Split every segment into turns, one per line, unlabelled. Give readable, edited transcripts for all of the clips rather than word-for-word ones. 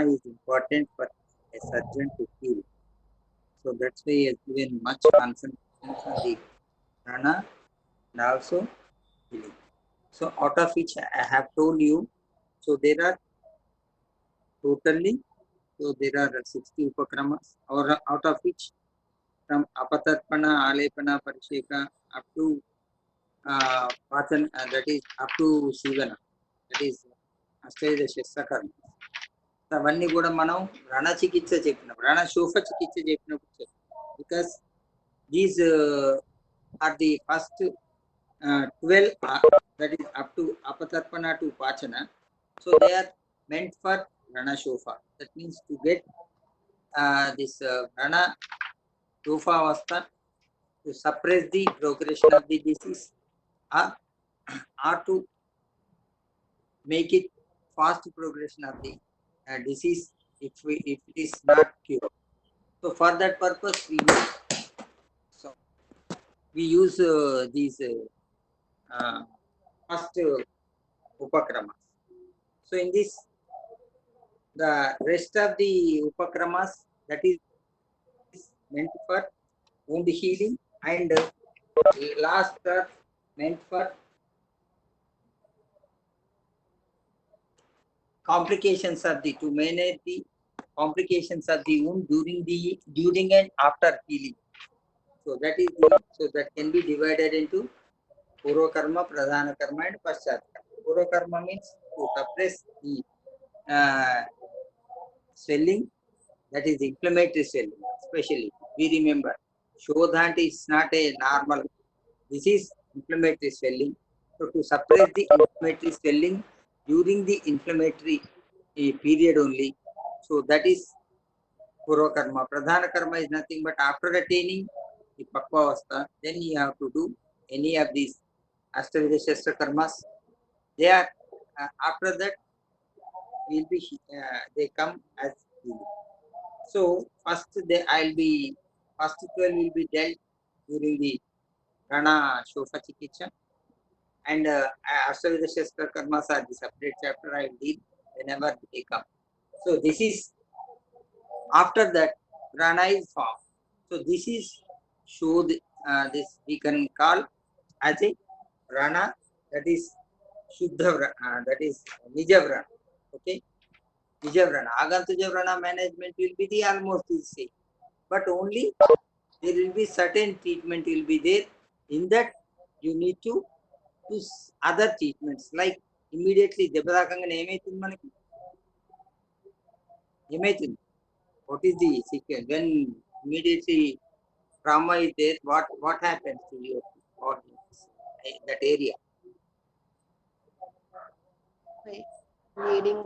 is important for a surgeon to heal. So that's why he has given much concentration on the prana and also healing. So out of which I have told you, so there are totally, so there are 60 upakramas, or out of which from apatarpana, alepana, parisheka up to patan, that is up to sivana, that is అష్టైద శస్త్రకర్మ. అవన్నీ కూడా మనం రణ చికిత్స చెప్పినప్పుడు రణ శోఫ చికిత్స చెప్పినప్పుడు చెప్పాం. Because these are the first 12 that is up to apatarpana to pachana, so they are meant for rana shofa. That means to get this rana shofa avastha, to suppress the progression of the disease, or to make it fast progression of the disease if it is not cured. So for that purpose we use these first upakramas. So in this, the rest of the upakramas, that is meant for wound healing, and last are meant for complications of the, to manage the complications of the wound during and after healing. So that is the, so that can be divided into Purva karma, Pradhana karma, and Paschat karma. Purva karma means to suppress the swelling, that is inflammatory swelling. Especially, we remember, Shodhant is not a normal, this is inflammatory swelling. So to suppress the inflammatory swelling during the inflammatory period only, so that is Purva karma. Pradhana karma is nothing but after attaining the Pakva Avastha, then you have to do any of these Ashtavidya Shastra karmas. They are after that will be they come as healing. So first first 12 will be dealt during the Rana Shofa Chikitsa, and Ashtavidya Shastra karmas are the separate chapter I will deal whenever they come. So this is after that Rana is formed. So this is show this we can call as a Rana, that is Shuddha that is Nijavrana. Okay, Nijavrana. Agantujavrana management will be the almost the same, but only there will be certain treatment will be there. In that you need to use other treatments, like immediately దెబ్బతాకంగానే ఏమైతుంది మనకి, ఏమైతుంది, what is the sequence when immediately trauma is there, what happens to your body, that area?
Bleeding.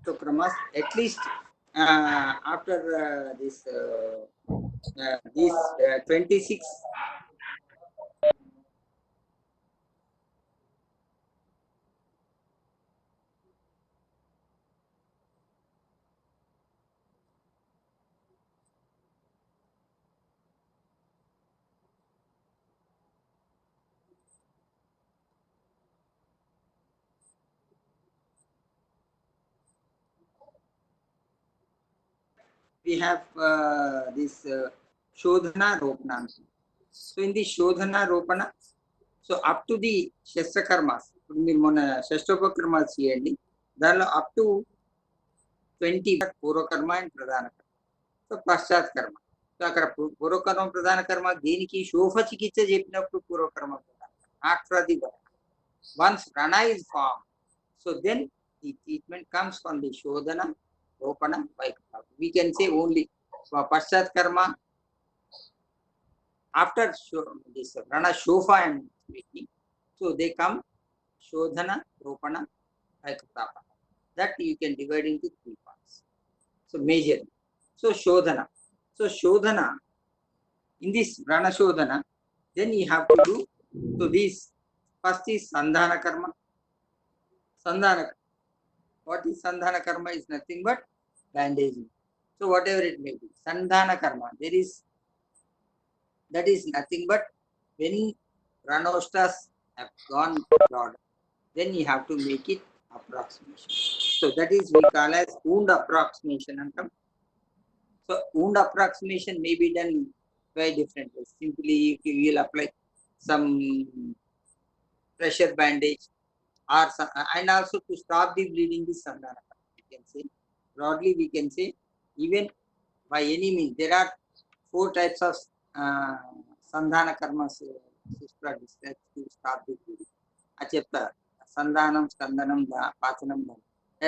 So Pramas, at least after these 26 we have this Shodhana Ropana. So in the Shodhana Ropana, so up to the Shastrakarmas, మీరు మొన్న షష్టోపకర్మాలు చేయండి, దానిలో up to 20 పూర్వకర్మ and ప్రధాన కర్మ, so పశ్చాత్ కర్మ. So అక్కడ పూర్వకర్మ ప్రధాన కర్మ దీనికి శోభ చికిత్స చెప్పినప్పుడు పూర్వకర్మ ప్రధాన నాట్ ఫర్ ది వన్స్ రణ is form. So then the treatment comes from the శోధన రోపణ వైకల్ప. వీ కెన్ సే ఓన్లీ పశ్చాత్ కర్మ after this rana shofa and speaking. So they come shodhana ropana vaikatapa, that you can divide into 3 parts. So major, so shodhana in this rana shodhana, then you have to do. So this first is sandhana karma. Sandhana, what is sandhana karma is nothing but bandaging. So whatever it may be, sandhana karma, there is, that is nothing but when ranostas have gone broad, then you have to make it approximation. So that is we call as wound approximation. So wound approximation may be done very different ways. Simply you will apply some pressure bandage or some, and also to stop the bleeding is sandhana. We can say broadly, we can say even by any means. There are 4 types of sandhana karmas sister describes to stop the bleeding. చెప్తా సంధానం స్కందనం పాచనం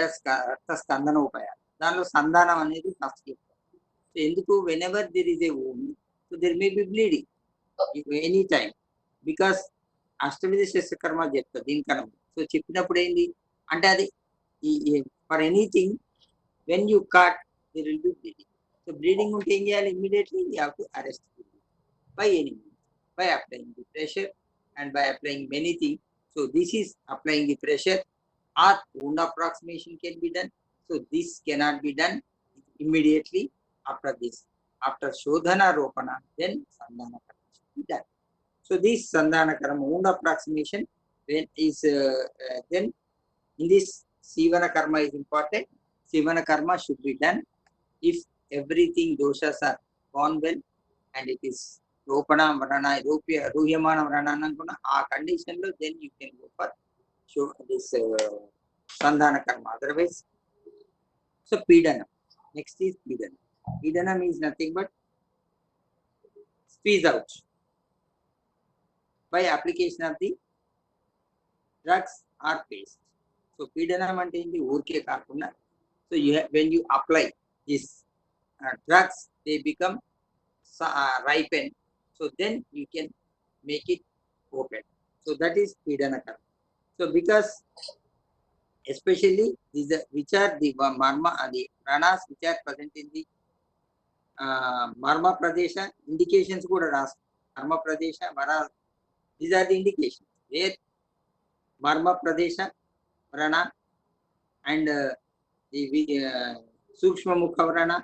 రక్త స్కందన ఉపాయాలు. దానిలో సంధానం అనేది first చెప్తారు. So ఎందుకు, whenever there is a wound, so there may be bleeding any time, because అష్టవిధ శస్త్రకర్మ చెప్తారు దీనికన్నా. సో చెప్పినప్పుడు ఏంటి అంటే అది for anything when you cut there will be bleeding. So bleeding ఉంటే ఏం చేయాలి, immediately you have to arrest by any means, by applying the pressure and by applying many things. So this is applying the pressure or wound approximation can be done. So this cannot be done immediately after this. After shodhana ropana, then sandhana karma should be done. So this sandhana karma wound approximation when is then in this sivana karma is important. Sivana karma should be done if everything doshas are gone well and it is రోపణ వ్రణ రూహ్యమాన వ్రణ అనుకున్న ఆ condition లో then you can go for this సంధాన కర్మ. Otherwise so పీడనం, నెక్స్ట్ ఈజ్ పీడనం. పీడనం is nothing but squeeze out by application of the drugs or paste. So పీడనం అంటే ఏంటి, ఊరికే కాకుండా so when you apply this drugs they become ripen. So then you can make it open. So that is pidana karma. So because especially these which are the marma and the pranas which are present in the marma pradesha, indications kuda ras marma pradesha mara, these are the indications where marma pradesha prana and the sukshma mukha vrana.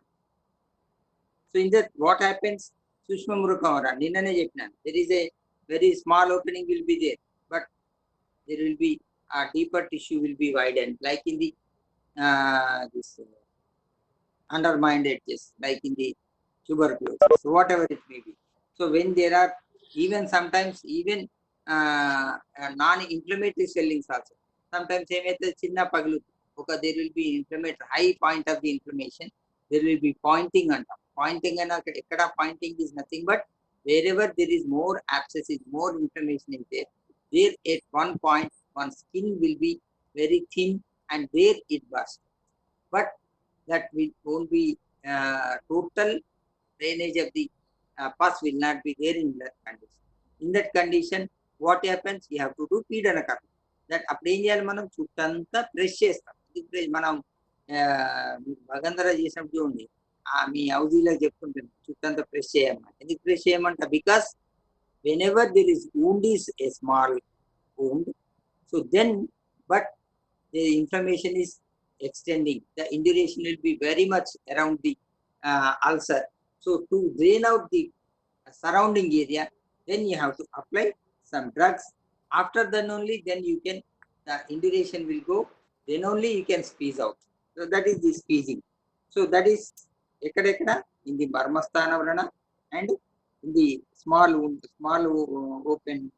So in that what happens, Sushma Murukavara, Ninane Jepnan, there is a very small opening will be there, but there will be a deeper tissue will be widened, like in the this undermined edges, like in the tuberculosis, so whatever it may be. So when there are even sometimes even non-inflammatory swellings also, sometimes chinna pagalu, okay, there will be inflammatory high point of the inflammation, there will be pointing and pointing, and ekkada pointing is nothing but wherever there is more abscesses, more inflammation is there, there at one point one skin will be very thin and there it bursts, but that won't be total drainage of the pus will not be there in that condition. In that condition what happens, you have to do pidana karma. That అప్పుడు ఏం చేయాలి, మనం చుట్టంతా press చేస్తాం. మనం భగంధర చేసినప్పుడు చూడండి, మీ హౌజీలో చెప్తుంటాను చుట్టంతా press చేయమని. ఎందుకు ప్రెస్ చేయమంట, because whenever there is wound is a small wound, so then but the inflammation is extending, the induration will be very much around the ulcer. So to drain out the surrounding area, then you have to apply some drugs. After then only then you can, the induration will go, then only you can squeeze out. So that is the squeezing. So that is ekkada in the marmasthana vrana and in the small wound, small opened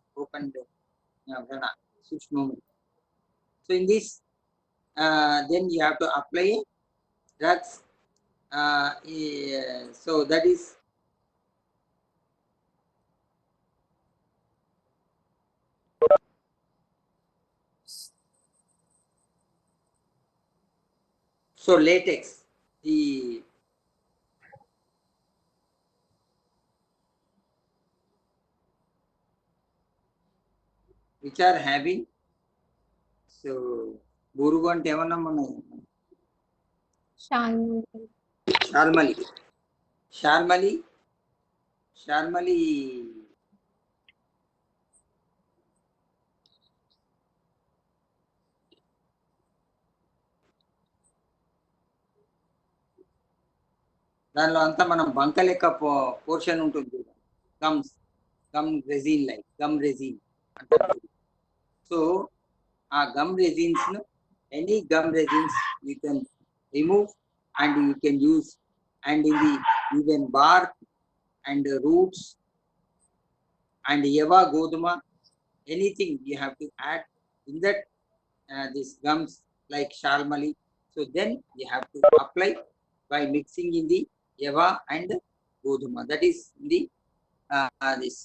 vrana, sukshma. So in this then you have to apply drugs. So that is So latex, the which are having, so బురుగు అంటే ఏమన్నా మనం షాల్మలి షాల్మలి షాల్మలి దానిలో అంతా మనం బంక లెక్క portion ఉంటుంది, gums gum resin, like gum resin అంటారు. సో ఆ గమ్ రెజిన్స్ ను, any gum resins you can remove and you can use, and in the even bark and roots and yava goduma, anything you have to add in that these gums like shalmali. So then you have to apply by mixing in the yava and goduma, that is in the this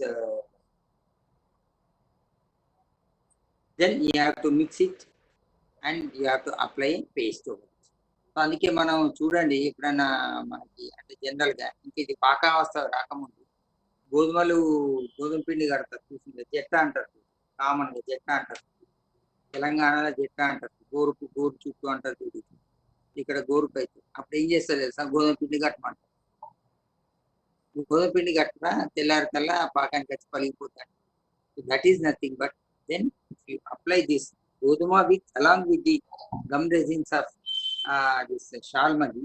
then you have to mix it and you have to apply paste over it. So అందుకే మనం చూడండి, ఎప్పుడైనా మనకి అంటే జనరల్గా ఇంక ఇది పాకావస్థ రాకముందు గోధుమ పిండి కడతారు, చూసింది జట్ట అంటారు, కామన్ గా జట్ట అంటారు, తెలంగాణలో జట్ట అంటారు, గోరు చుట్టూ అంటారు చూడు, ఇక్కడ గోరుకు అయితే అప్పుడు ఏం చేస్తారు తెలుసా, గోధుమ పిండి కట్టమంటారు. గోధుమ పిండి కట్టరా తెల్లారి కల్లా పాకానికి వచ్చి పలిగిపోతాడు. That is nothing but then you apply this గోధుమ with along with the gum resins of this shalmali.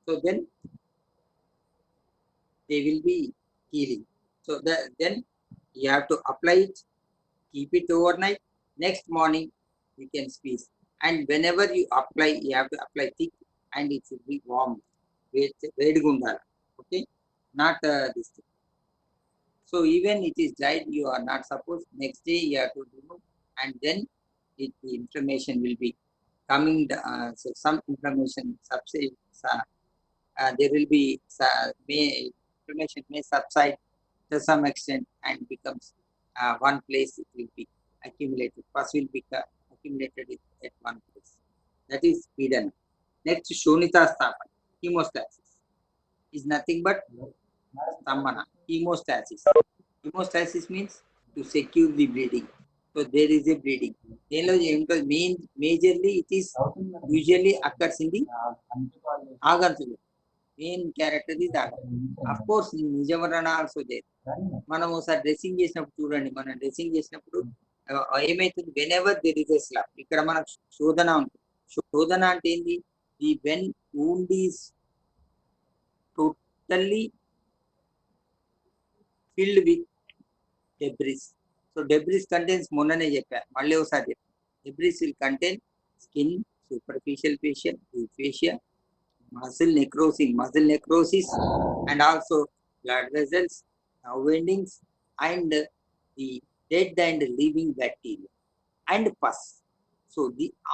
So then they will be healing. So then you have to apply it, keep it overnight. Next morning you can squeeze, and whenever you apply, you have to apply thick and it should be warm. Okay, not this thing. So even it is dried, you are not supposed next day you have to remove, and then the inflammation will be coming. So some inflammation subside. There will be inflammation may subside to some extent and becomes one place, it will be accumulated. First will be accumulated at one place. That is Pidana. Next, Shonita Sthapan, hemostasis, is nothing but Stamana. Hemostasis. Hemostasis means to secure the bleeding. So there is a bleeding. Majorly it is usually occurs in the organs. Main character ఇది of course నిజమరణ also there. మనం ఒకసారి dressing చేసినప్పుడు చూడండి, మనం dressing చేసినప్పుడు ఏమైతుంది, whenever there is a slap, ఇక్కడ మనకు శోధన ఉంటుంది. శోధన అంటే ఏంది, the when wound is totally filled with debris. So debris contains, మొన్ననే చెప్పా మళ్ళీ ఒకసారి చెప్పా, debris will contain skin, superficial fascial, fascial, muscle necrosis, and also blood vessels, nerve endings, and the dead and living bacteria and pus. So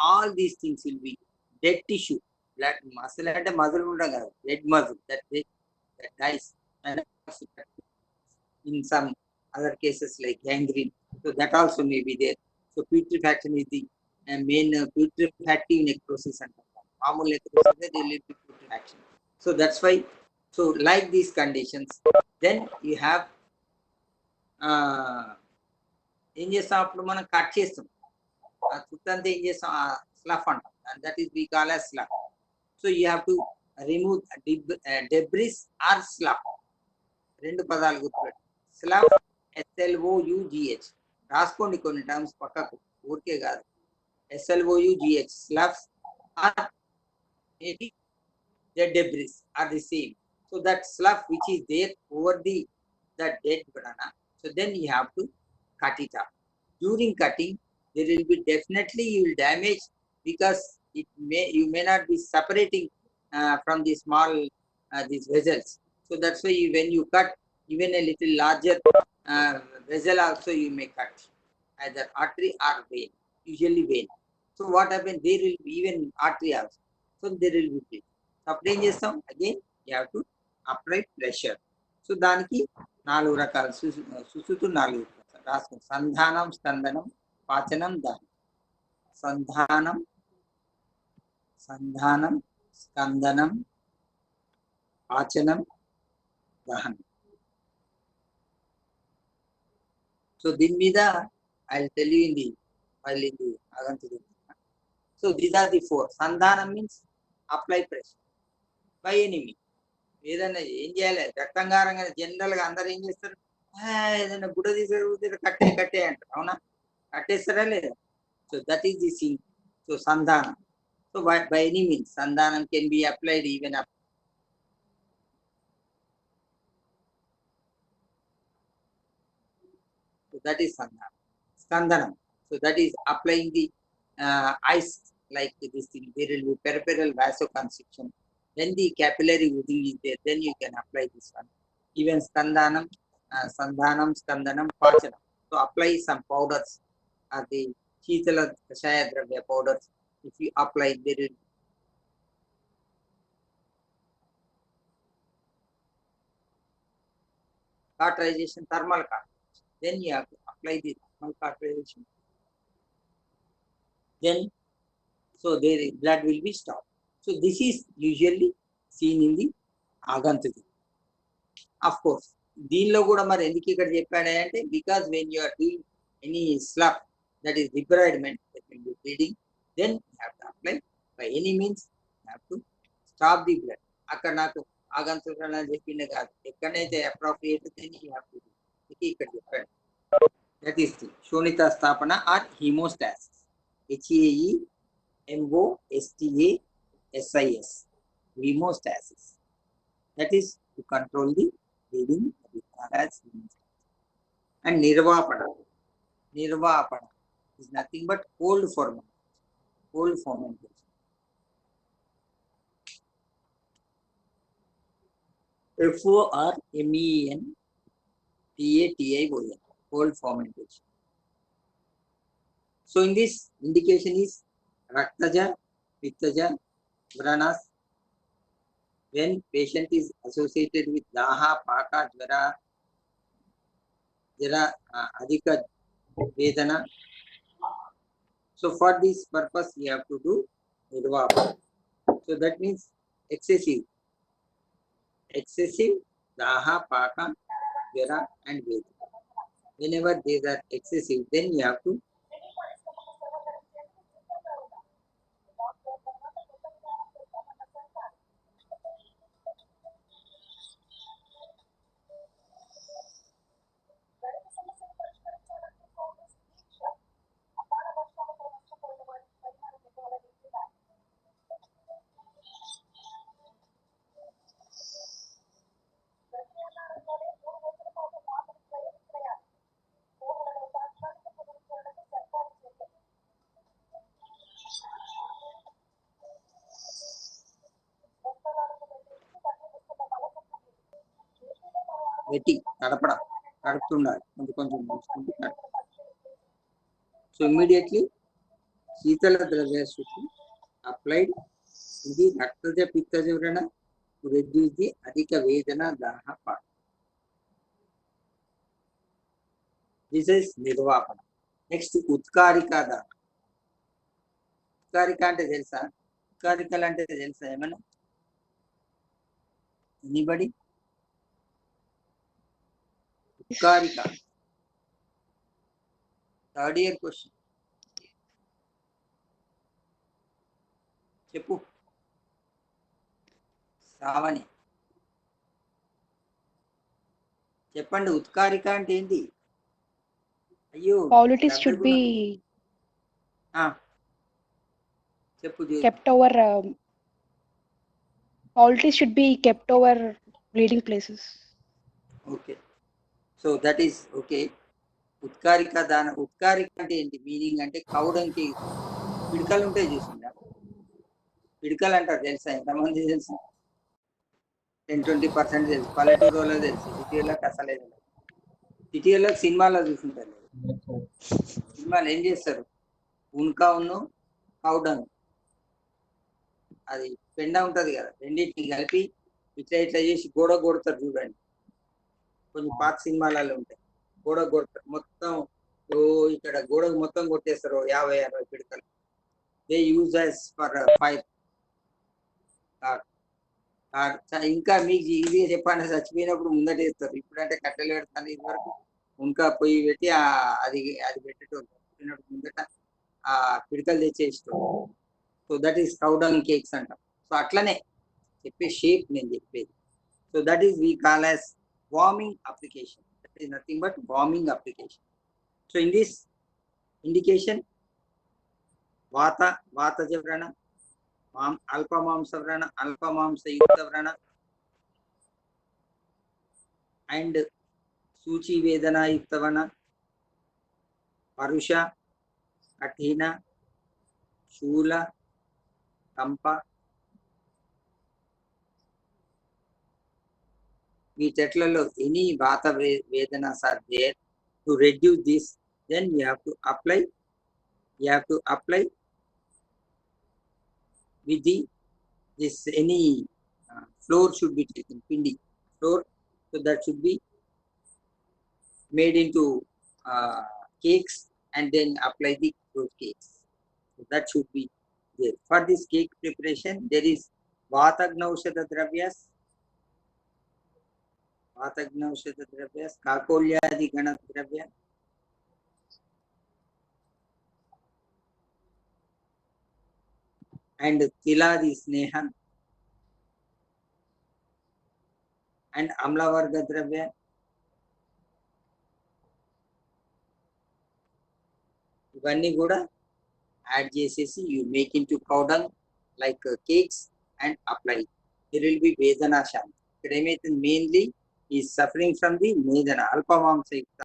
all these things will be dead tissue. Blood muscle and muscle dead muscle that dies, and also in some other cases like gangrene, so that also may be there. So putrefaction is the main putrefactive necrosis and normal necrosis, there will be putrefaction. So that's why, so like these conditions, then you have ఏం చేస్తాం, అప్పుడు మనం cut చేస్తాం, ఆ చుట్టంతా ఏం చేస్తాం, స్లఫ్ అంటాం, and that is we call as slough. So you have to remove debris or slough. రెండు పదాలు గుర్తుపెట్టు, స్లఫ్, SLOUGH, రాసుకోండి కొన్ని టర్మ్స్ పక్కకు, ఊరికే కాదు. SLOUGH, sloughs or maybe the debris are the same. So that slough which is there over the dead banana, so then you have to cut it up. During cutting, there will be definitely you will damage, because you may not be separating from the small these vessels. So that's why when you cut even a little larger vessel also you may cut, either artery or vein, usually vein. So what happens, there will be even artery also, so there will be bleeding. So అప్పుడు ఏం చేస్తాం, again you have to apply pressure. So దానికి 4 రకాల సుసుతు 4 రాసుకోండి, సంధానం, స్కందనం, పాచనం, దానం. సంధానం, సంధానం, స్కందనం, ఆచనం, దహనం. So దీని మీద I will tell you in the Agantudu. So these are the four. Sandhanam means apply pressure by any means. ఏదైనా ఏం చేయాలి, రక్తంగారంగా జనరల్ గా అందరు ఏం చేస్తారు, ఏదైనా గుడ్డ తీసారు కట్టే అంటారు, అవునా? కట్టేస్తారా లేదా? So that is the thing. So సంధానం. సో బై ఎనీ మీన్స్ సంధానం can be applied even up. So that is sandhanam. Skandanam. So that is applying the ice like this thing. There will be peripheral vasoconstriction. When the capillary oozing is there, then you can apply this one. Even skandanam, sandhanam, skandanam, pachanam. So apply some powders or the Shitala Kashaya Dravya powders. If you apply, there will cauterization, thermal cauterization. Then you have to apply the thermal cauterization. Then so their blood will be stopped. So this is usually seen in the Agantudu. Of course, దీనిలో కూడా మరి ఎందుకు ఇక్కడ చెప్పాడంటే, because when you are doing any slough, that is debridement, that will be bleeding, then you have to apply by any means, you have to stop the blood. అక్కడ నాకు ఆగంతుడు అని చెప్పిండే కాదు, ఎక్కడైతే appropriate you have to do, ఇక్కడ చెప్పాడు. That is the శోణిత స్థాపన or haemostasis. HEMOSTASIS, hemostasis. That is to control the bleeding, as and nirvapana. Nirvapana is nothing but cold fermentation. FORMENTATION, cold fermentation. So in this indication is Raktaja, Pittaja, Vranas. When patient is associated with Daha, Paka, Jara, Adhika, Vedana. So for this purpose, we have to do Nirvapana. So that means excessive Daha, Paka, Jara and Vedana. Whenever these are excessive, then you have to వెట్టి కడుపుతుండాలి, కొంచెం మూసుకుంటూ so immediately శీతల ద్రవ్య శుద్ధి అప్లైడ్. ఇది రక్తజ పిత్తజ వ్రణ టు రెడ్యూస్ ది అధిక వేదన దాహ పాట. దిస్ ఇస్ నిర్వాపన. నెక్స్ట్ ఉత్కారికా దాహ. ఉత్కారిక అంటే తెలుసా? ఉత్కారికలు అంటే తెలుసా ఏమన్నా? ఎనీబడి? ఉత్కారిక థర్డ్ ఇయర్ క్వశ్చన్ చెప్పు శ్రావణి, చెప్పండి. ఉత్కారిక అంటే ఏంటి? అయ్యో
Paulitis should be
చెప్పు.
kept over. Paulitis should be kept over bleeding places.
Okay, so that is okay. ఉత్కారిక దాన ఉత్కారిక అంటే ఏంటి మీనింగ్ అంటే, కౌడంకి పిడకలు ఉంటాయి చూసిందా? పిడకలు అంటారు, తెలుసా? ఎంతమంది తెలుసు? 10-20% తెలుసు. పల్లెటూరు వాళ్ళకి తెలుసు, సిటీ వాళ్ళకి అసలే తెలుసు. సిటీ వాళ్ళకి సినిమాలో చూసుంటారు. సినిమాలు ఏం చేస్తారు, ఉన్కా ఉన్ను కౌడంగ్, అది పెండ ఉంటది కదా, రెండింటిని కలిపి ఇట్లా చేసి గోడ కొడతారు చూడండి. కొన్ని పాత సినిమాలలో ఉంటాయి, గోడ కొడతారు మొత్తం. ఇక్కడ గోడకు మొత్తం కొట్టేస్తారు 50-60 పిడకలు. they use as for fire. ఇంకా మీకు ఈజీగా చెప్పండి, చచ్చిపోయినప్పుడు ముందట వేస్తారు. ఇప్పుడంటే కట్టెలు పెడతాను, ఇది వరకు ఇంకా పొయ్యి పెట్టి అది అది పెట్టేటోళ్ళు. చచ్చిపోయినప్పుడు ముందట ఆ పిడకలు తెచ్చేస్తాం. So that is cow dung cakes అంటాం. సో అట్లనే చెప్పే షేప్ నేను చెప్పేది. So that is we call as warming application. That is nothing but warming application. So in this indication వాతజ వ్రణ, అల్పమాంస వ్రణ, అల్పమాంసయుక్త వ్రణ అండ్ సూచి వేదనాయుక్త వ్రణ, పరుష, కఠిన, శూల, కంప, వీటట్లలో ఎనీ వాత వేదనాస్ are there. To reduce this, then you have to apply with this any flour should be taken, pindi flour, so that should be made into cakes and then apply those cakes. So that should be there. For this cake preparation, there is vatagnausada dravyas, kakolyadi gana dravya, and tiladi sneha, and amlavarga dravya, ఇవన్నీ కూడా add చేసేసి you make into powder like cakes and apply. There will be వేదనా శాంతి. ఇక్కడ ఏమైతుంది, mainly ఈ suffering from the వేదన అల్పమాంసయుక్త.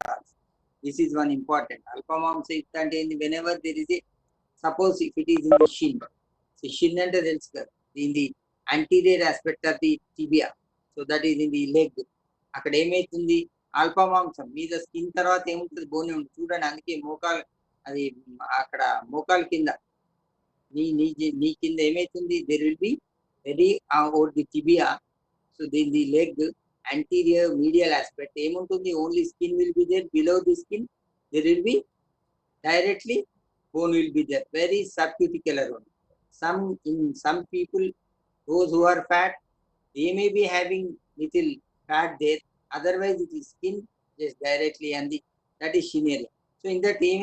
This is one important. అల్పమాంసయుక్త అంటే ఏంది, whenever there is a suppose if it is in the shin. Shin అంటే తెలుసు కదా, in the anterior aspect of the tibia, so that is in the leg. అక్కడ ఏమైతుంది, అల్పమాంసం మీద స్కిన్ తర్వాత ఏముంటుంది, బోనే ఉంటుంది చూడండి. అందుకే మోకాలు, అది అక్కడ మోకాలు కింద నీ కింద ఏమైతుంది, there will be very over the tibia. So the leg anterior medial aspect ఏముంటుంది, only skin will be there. Below the skin there will be directly bone will be there, very subcuticular one. In some people, those who are fat, they may be having little fat there, otherwise it is skin just directly and that is shin area. So in that there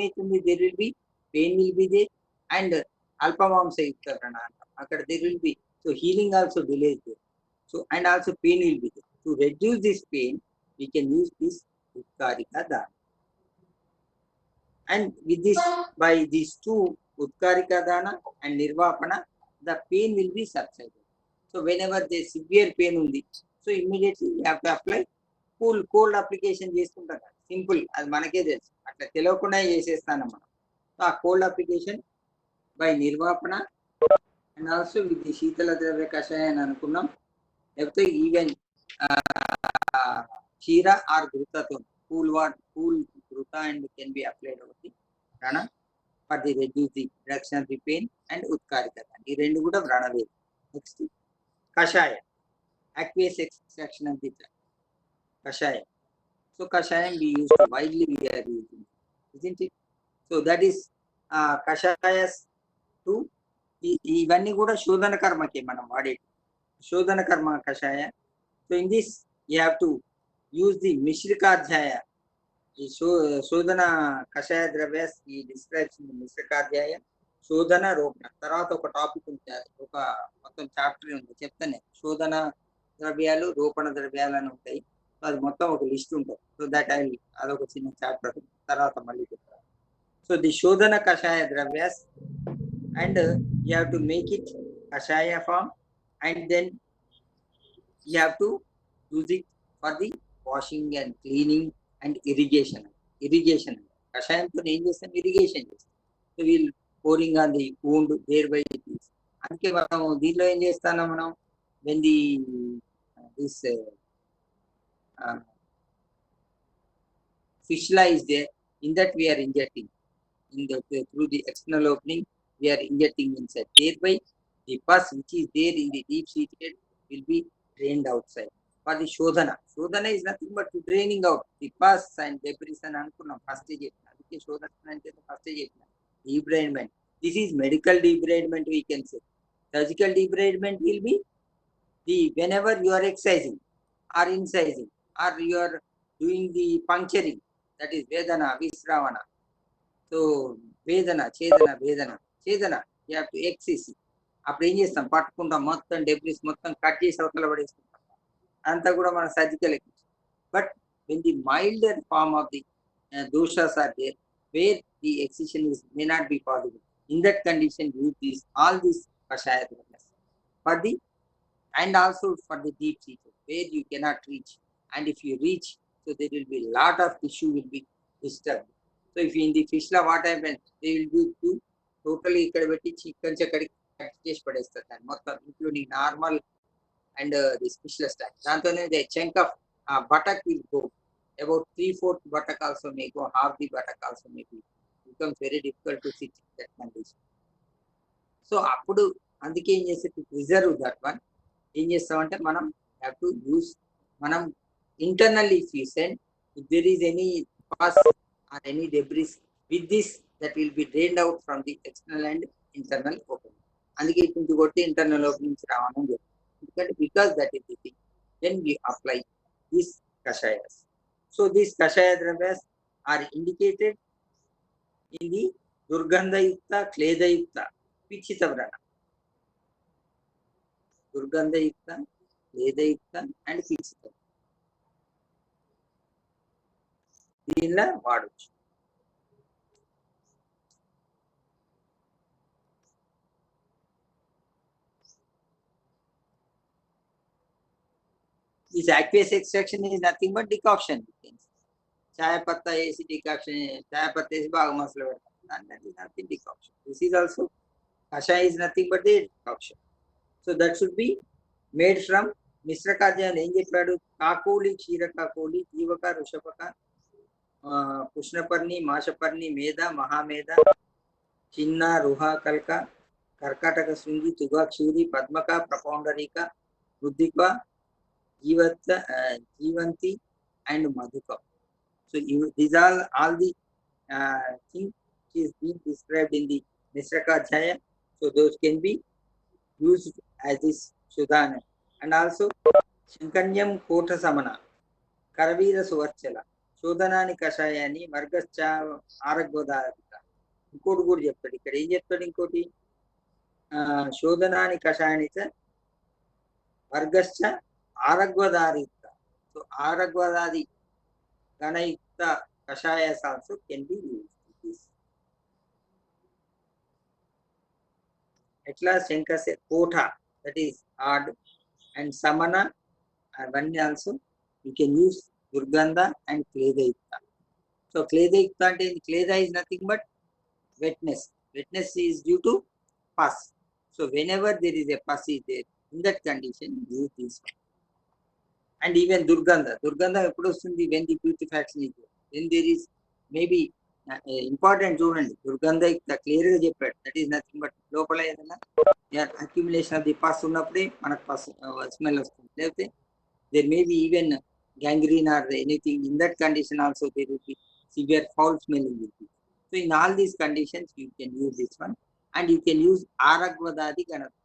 will be pain will be there, and alpamamsayukta prana akkada there will be, so healing also delays there. So and also pain will be there. To reduce this pain, we can use this utkarika dana. And with this, by these two, utkarika dana and nirvapana, the pain will be subsided. So whenever there is severe pain undi, so immediately you have to apply cold application చేసుకుంటారు. Simple, అది మనకే తెలుసు, అట్లా తెలియకుండా చేసేస్తాను మనం. So ఆ cold application by నిర్వాపణ అండ్ ఆల్సో విత్ ది శీతల ద్రవ్య కషాయం అని అనుకున్నాం. లేకపోతే ఈవెన్ క్షీర ఆర్ ఘృతతో కూల్ ఘృత and can be applied over the prana for the reduce the reduction of the pain and utkarika. ఈ రెండు కూడా వ్రణవే. నెక్స్ట్ కషాయ, aqueous extraction of the kashaya. So kashayam we use to widely we are using, isn't it? So that is kashayas to ఇవన్నీ కూడా శోధన కర్మకి మనం వాడేది, శోధన కర్మ కషాయ. So in this you have to use the మిశ్రికాధ్యాయ. ఈ శోధన కషాయ ద్రవ్యాస్ ఈ డిస్క్రైబ్స్ మిశ్రికాధ్యాయ, శోధన రోపణ. తర్వాత ఒక టాపిక్ ఉంటుంది, ఒక మొత్తం చాప్టర్ ఉంది, చెప్తానే. శోధన ద్రవ్యాలు, రోపణ ద్రవ్యాలు అని ఉంటాయి. అది మొత్తం ఒక లిస్ట్ ఉంటుంది. సో దట్ అదొక చిన్న చాప్టర్, తర్వాత మళ్ళీ చెప్తాను. సో ది శోధన కషాయ ద్రవ్యాస్, and you have to make it kashaya form, and then you have to use it for the washing and cleaning and irrigation. కషాయంతో ఏం చేస్తాం, ఇరిగేషన్ చేస్తాం. So we'll pouring on the wound, thereby it is. అందుకే మనం దీనిలో ఏం చేస్తాం, మనం when the this fistula is there, in that we are injecting in the through the external opening, we are injecting inside. Thereby the pus which is there in the deep seated will be drained outside. For the shodhana is nothing but draining out the pus and debris and ankunnam first stage. Adike shodhana ante first stage debridement. This is medical debridement, we can say. Surgical debridement will be the whenever you are excising or incising or you are doing the puncturing, that is Vedana, Visravana. So Vedana, Chedana, you have to excise. అప్పుడు ఏం చేస్తాం పట్టుకుంటాం మొత్తం debris మొత్తం cut చేసి అవతల పడేసుకుంటాం అంతా కూడా మన surgical but when the milder form of the doshas are there where the excision is may not be possible, in that condition use these all these kashaya dravas for the and also for the deep seated where you cannot reach, and if you reach, so there will be lot of tissue will be disturbed. So if in the fistula what happens, they will do totally ఇక్కడ పెట్టి chicken చెక్కడికి cut చేసి పడేస్తారు దాన్ని మొత్తం including normal and the fistula stack. దాంతోనే the chunk of buttock will go, about 3/4 buttock also may go, half the buttock also may be, becomes very difficult to sit in that condition. So అప్పుడు అందుకే ఏం చేస్తే to preserve that one ఏం చేస్తామంటే మనం have to use మనం internal if you send if there is any pus or any debris with this that will be drained out from the external and internal opening. అందుకే ఇటు నుంచి కొట్టి internal opening నుంచి రావడం జరుగుతుంది because that is the thing then we apply this కషాయాస్. So these కషాయ ద్రవ్యాస్ ఆర్ ఇండికేటెడ్ ఇన్ ది దుర్గంధయుక్త క్లేదయుక్త పిచ్చిత వ్రణ, దుర్గంధయుక్త క్లేదయుక్త అండ్ పిచ్చిత దీనిలో వాడచ్చు. This aqueous extraction is nothing but decoction. చాయ పత్తా వేసి డికాక్షన్, చాయ పత్తా వేసి బాగా మసలు పెడతాం, that is nothing decoction. This is also kashaya is nothing but the decoction. So that should be made from మిశ్ర ఖాద్యాలు. ఏం చెప్పాడు? కాకోలి, క్షీర కాకోలి, జీవక, ఋషభక, కృష్ణపర్ణి, మాషపర్ణి, మేధ, మహామేధ, చిన్న, రుహ, కల్క, కర్కాటక Shringi, తుగ, క్షీరి, పద్మక, ప్రపౌండరిక, వృద్ధిక, జీవంతి and madhuka. So these are all the things which is being described in the Nisraka Adhyaya. So those can be used as this Sudhana. And also Shankanyam Kota Samana, Karavira Suvarchala, Shodhanani Kashayani, Margascha Aragvodharika. ఇంకోటి కూడా చెప్తాడు ఇక్కడ. ఏం చెప్తాడు ఇంకోటి? శోధనాని కషాయానిచ వర్గశ్చ ఆరగ్వదారిత. సో ఆరగ్వదాది గణయుక్త kashayas also can be used. Etla Shankase Kota, that is odd, and Samana, one also you can use Durganda and Kledayukta. So Kledayukta and Kleda is nothing but wetness. Wetness is due to pus. So whenever there is a pus is there, in that condition use this one. And even Durganda ఎప్పుడు వస్తుంది? when the putrefaction is there. Then there is maybe important చూడండి, దుర్గంధ clear గా చెప్పాడు. That is nothing but లోపల ఏదైనా accumulation of the పస్ ఉన్నప్పుడే మనకు పస్ smell వస్తుంది. లేకపోతే there may be even gangrene or anything. In that condition also there will be severe foul smelling will be. So in all these conditions you can use this one and you can use ఆరగ్వదాది గణపతి.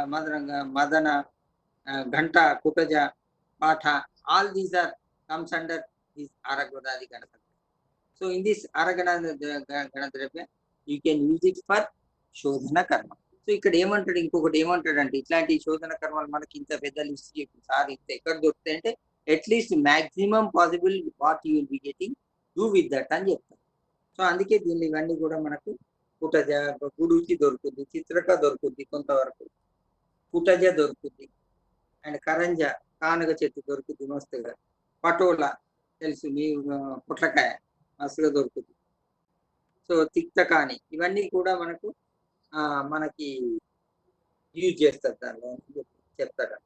Madaranga, Madana, Ghanta, Kutaja, Patha, all these are comes under this Aragadadi Ganadrapya. So in this Aragadadi, you can use it for Shodhana Karma. So ఇక్కడ ఏమంటాడు, ఇంకొకటి ఏమంటాడు అంటే ఇట్లాంటి శోధన కర్మలు మనకి ఇంత పెద్ద లిస్ట్ చెప్పి సార్ ఇంత ఎక్కడ దొరుకుతాయి అంటే at least maximum possible what you will be getting do with that అని చెప్తారు. సో అందుకే దీన్ని ఇవన్నీ కూడా మనకు పుటజ, గుడుకి దొరుకుతుంది, చిత్రక దొరుకుతుంది, కొంతవరకు పుటజ దొరుకుతుంది, అండ్ కరంజ కానుగ చెట్టు దొరుకుతుంది మస్తుగా, పటోలా తెలుసు మీ పుట్లకాయ మస్తుగా దొరుకుతుంది. సో తిక్తకాని ఇవన్నీ కూడా మనకి యూజ్ చేస్తారు, దానిలో చెప్తారు.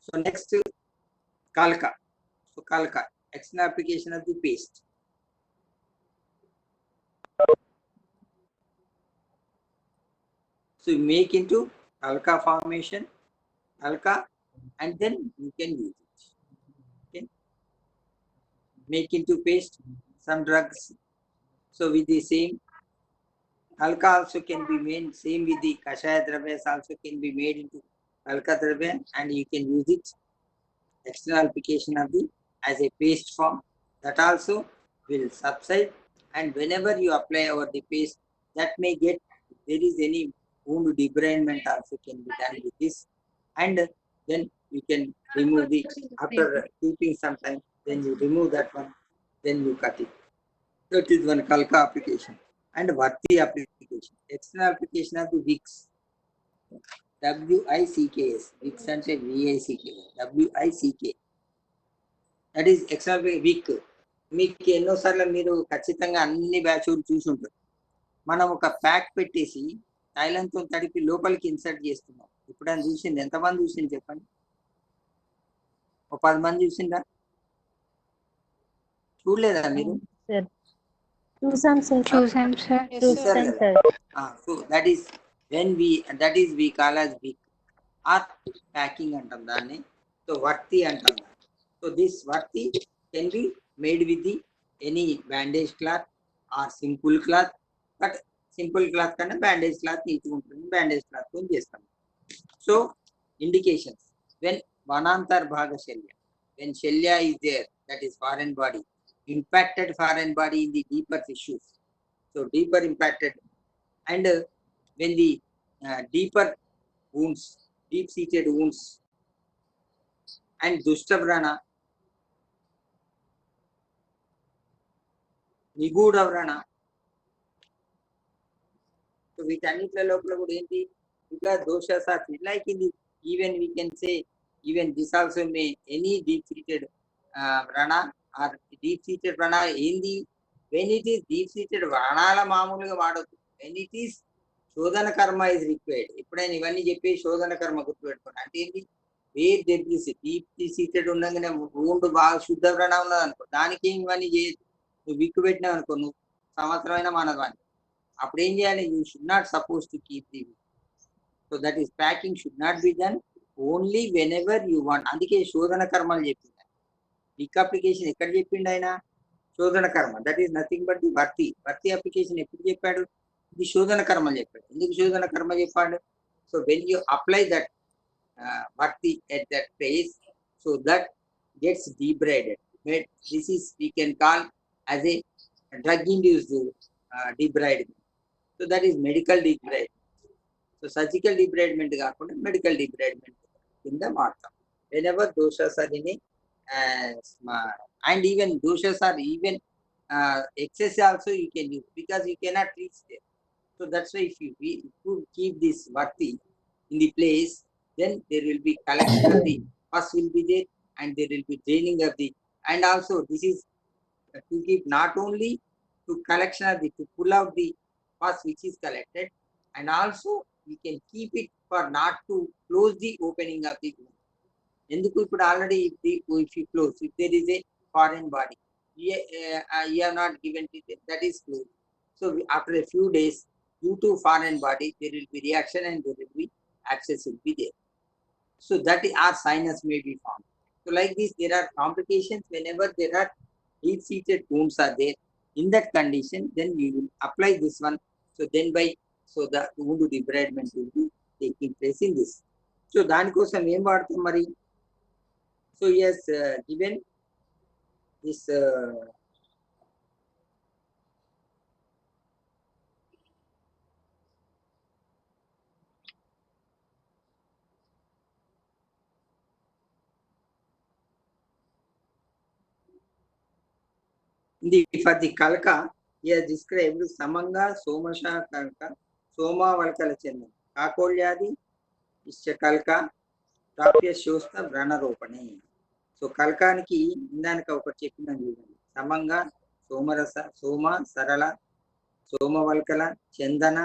సో నెక్స్ట్ కాల్కా. సో కాల్కా external application of the paste. So you make into alka formation, alka, and then you can use it. Okay. Make into paste some drugs. So with the same alka also can be made, same with the kashaya dravyas also can be made into alka dravya, and you can use it external application of the as a paste form. That also will subside, and whenever you apply over the paste, that may get, if there is any wound debridement also can be done with this, and then you can remove the, after keeping some time, then you remove that one, then you cut it. That is one kalka application. And varti application, external application of the Vicks, WICKS, Vicks ante VICKS, WICK, that is external week. మీకు ఎన్నోసార్లు మీరు ఖచ్చితంగా అన్ని బ్యాచ్లు చూసి ఉంటారు. మనం ఒక ప్యాక్ పెట్టేసి తైలంతో తడిపి లోపలికి ఇన్సర్ట్ చేస్తున్నాం. ఇప్పుడు అని చూసింది, ఎంతమంది చూసింది చెప్పండి? ఒక 10 మంది చూసిందా? చూడలేదా మీరు?
చూసాం సార్.
చూసారు కదా. So that is when we call as week or packing అంటాం దాన్ని. సో వర్తి అంటాం. So this varti can be made with the any bandage cloth or simple cloth, but simple cloth kanda bandage cloth neat untundi, bandage cloth tho chestam. So indications, when vanantar bhaga shalya, when shalya is there, that is foreign body, impacted foreign body in the deeper tissues, so deeper impacted, and when the deeper wounds, deep seated wounds, and dushtavrana, నిగూఢ వ్రణ. So వీటన్నిటి లోపల కూడా ఏంటి, ఇంకా దోషాస్ or like in the, even we can say even this also may any deep seated వ్రణ or deep seated వ్రణ ఏంది, when it is deep seated వ్రణాల మామూలుగా వాడద్దు, వెన్ ఇట్ ఈస్ శోధన కర్మ ఇస్ రిక్వైర్డ్. ఎప్పుడైనా ఇవన్నీ చెప్పి శోధన కర్మ గుర్తుపెట్టుకోండి. అంటే ఏంటి, వేర్ దెబ్బిసి డీప్ సీటెడ్ ఉండగానే wound బాగా శుద్ధ వ్రణ ఉన్నది అనుకో, దానికి ఏం ఇవన్నీ చేయదు. నువ్వు విక్కు పెట్టినావు అనుకో, నువ్వు సంవత్సరం అయినా మనవాన్ని, అప్పుడు ఏం చేయాలి, you should not suppose to keep the wick. So that is packing should not be done only whenever you want. అందుకే శోధన కర్మలు చెప్పింది. విక్ అప్లికేషన్ ఎక్కడ చెప్పిండు ఆయన? శోధన కర్మ. That is nothing but the భర్తీ. భర్తీ అప్లికేషన్ ఎప్పుడు చెప్పాడు? ఇది శోధన కర్మలు చెప్పాడు. ఎందుకు శోధన కర్మ చెప్పాడు? So when you apply that భర్తీ at that place, so that gets debrided. This is we can call as a drug-induced debridement. So that is medical debridement. So surgical debridement kaakunda medical debridement కింద వాడతాం. Whenever doshas are in a and even doshas are even excess also you can use, because you cannot reach there. So that's why if you keep this varti in the place, then there will be collection of the pus will be there, and there will be draining of the, and also this is to keep not only to collection of the, to pull out the pus which is collected, and also we can keep it for not to close the opening of the wound. ఎందుకు ఇప్పుడు already if you close, if there is a foreign body, you have not given it, that is closed. So after a few days, due to foreign body, there will be reaction and there will be access will be there. So that our sinus may be formed. So like this, there are complications whenever there are deep-seated wounds are there. In that condition, then we will apply this one. So then by so the wound debridement will be taking place in this. So దానికోసం ఏం వాడతాం మరి? So he has given this for the kalka, he has described samanga somasha kalka soma valkala chendan kakolyadi isya kalka ప్రాప్య శోస్త వ్రణరూపణి. So కల్కానికి ఇందానికి ఒకటి చెప్పినాను చూడండి, సమంగా సోమరస సోమ సరళ సోమవల్కల చందన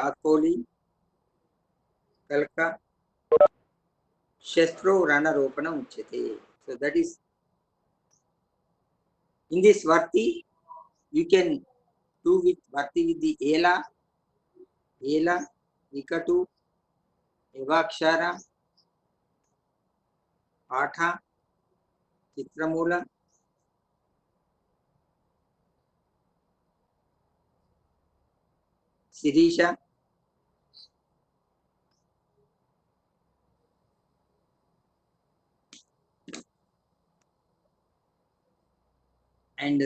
ఆకోలి కల్క శస్త్రో వ్రణరూపణ ఉచ్యతే. So that is in this varti you can do with varti with the ela vikatu evakshara patha chitramula sirisha and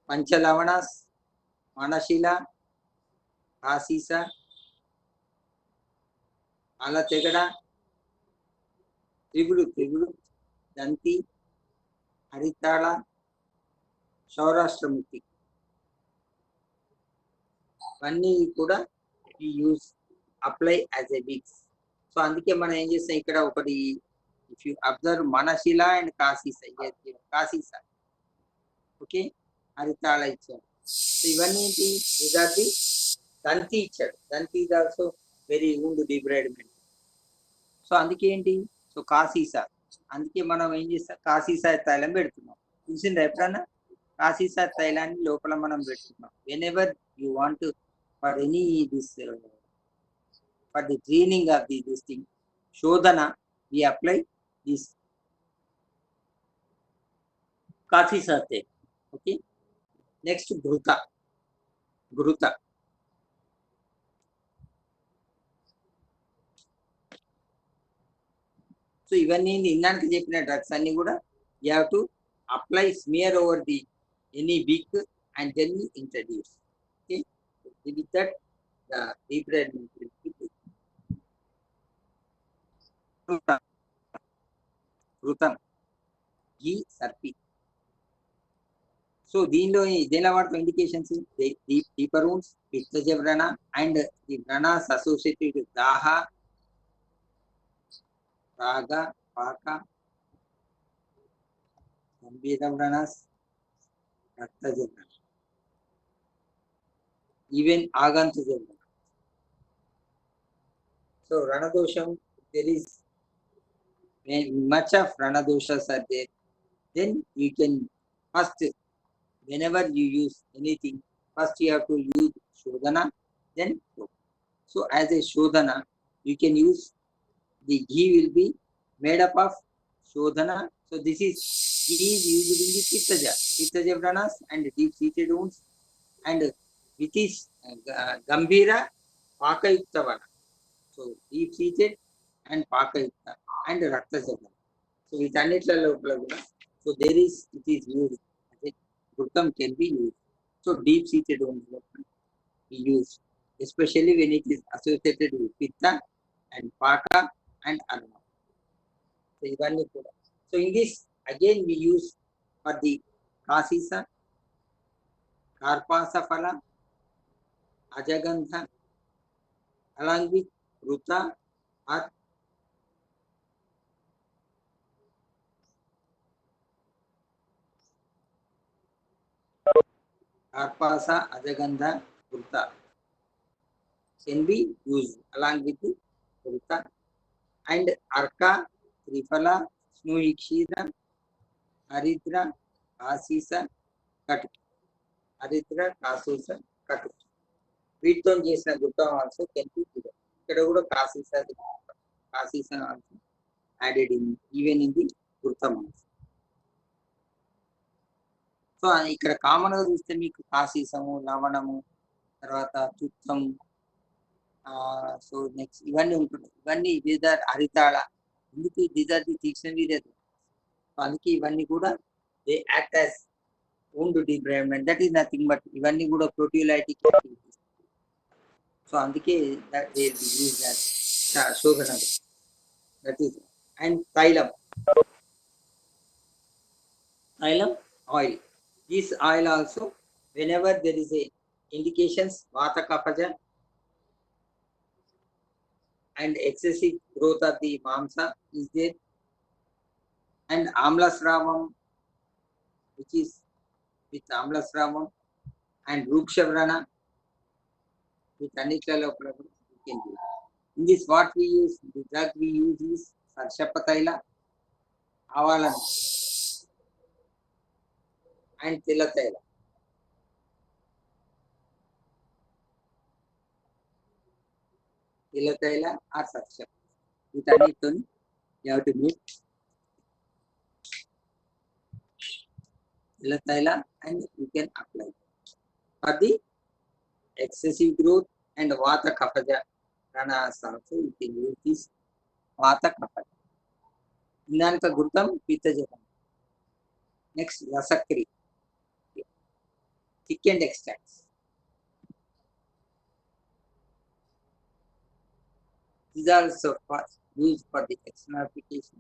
panchalavanas manashila asisa alategada త్రిగుడు దంతి హరితాళ సౌరాష్ట్రముఖి ఇవన్నీ కూడా we use apply as a wigs. So అందుకే మనం ఏం చేస్తాం ఇక్కడ ఒకటి, ఇఫ్ యూ అబ్జర్వ్ మనశిల అండ్ కాశీసా ఓకే, హరితాళ ఇచ్చాడు. సో ఇవన్నీ ఏంటి, విదార్థి దంతి ఇచ్చాడు, దంతి is also very wound debridement. సో అందుకే ఏంటి, సో కాశీసా, అందుకే మనం ఏం చేస్తాం కాశీసా తైలం పెడుతున్నాం. చూసిందా ఎప్పుడన్నా? కాశీసా తైలాన్ని లోపల మనం పెట్టుకున్నాం. When ever you want for any this for the cleaning of this thing శోధన వి అప్లై దిస్ కాశీసా తైలం. Okay, next ఘృత. సో ఇవన్నీ ఇందానికి చెప్పిన డ్రగ్స్ అన్ని కూడా you have to apply smear over the any wick and then introduce. Okay, with that the debridement will be ఘృతం ఘీ సర్పి. So దీనిలో వాటిలో ఇండికేషన్స్ డీపర్ wounds, పిత్తజ వ్రణ అండ్ ది వ్రణాస్ అసోసియేటెడ్ విత్ దాహ రాగ పాక గంభీర వ్రణాస్ రక్తజ వ్రణ ఈవెన్ ఆగంతుజ వ్రణ. సో రణదోషం, there is much of ranadoshas are there, then you can first, whenever you use anything, first you have to use shodhana, then so as a shodhana you can use the ghee will be made up of shodhana. So this is ghee is used in the pittaja vranas and deep seated wounds, and with is gambhira pakayukta vana. So deep seated and pakayukta and raktaja. So with anitla lopala kuda, so there is, it is used as a ghrutam can be used. So deep seated wounds we use, especially when it is associated with pitta and paka and arma. So ivanni kuda. So in this again we use for the kasisa, karpasa phala, ajagandha along with ruta or karpasa, ajagandha, ruta can be used along with the ruta and arka, triphala, snuhikshira, haridra, kasisa, katu. Haridra, kasisa, katu. వీటితో చేసిన గుట్టం also can be given. ఇక్కడ కూడా కాశీసా also added in even in the గుట్టం also. So ఇక్కడ common గా చూస్తే మీకు కాశీసము, లవణము, తర్వాత చుట్టం, సో నెక్స్ట్ ఇవన్నీ ఉంటున్నాయి. ఇవన్నీ దీస్ ఆర్ హరితాళ. ఎందుకు దీస్ ఆర్ ది డిక్షనరీ. అందుకే ఇవన్నీ కూడా they act as wound debridement. That is nothing but ఇవన్నీ కూడా proteolytic activities. సో అందుకే that they will be used as శోధన. That is, and xylem oil. This oil also, whenever there is a indications vata kapha and excessive growth of the mamsa is there, and amlasravam, which is with amlasravam and rukshavrana with anikla problem we can do. In this what we use, the drug we use is sarshapataila, avalan and tilataila. Tilataila or sarshap. With anitun you have to mix tilataila and you can apply for the excessive growth and vata kapha ranas also you can use this vata kapha. Indanka gurtam pitajam. Next rasakri, thickened extracts. These are also used for the external application.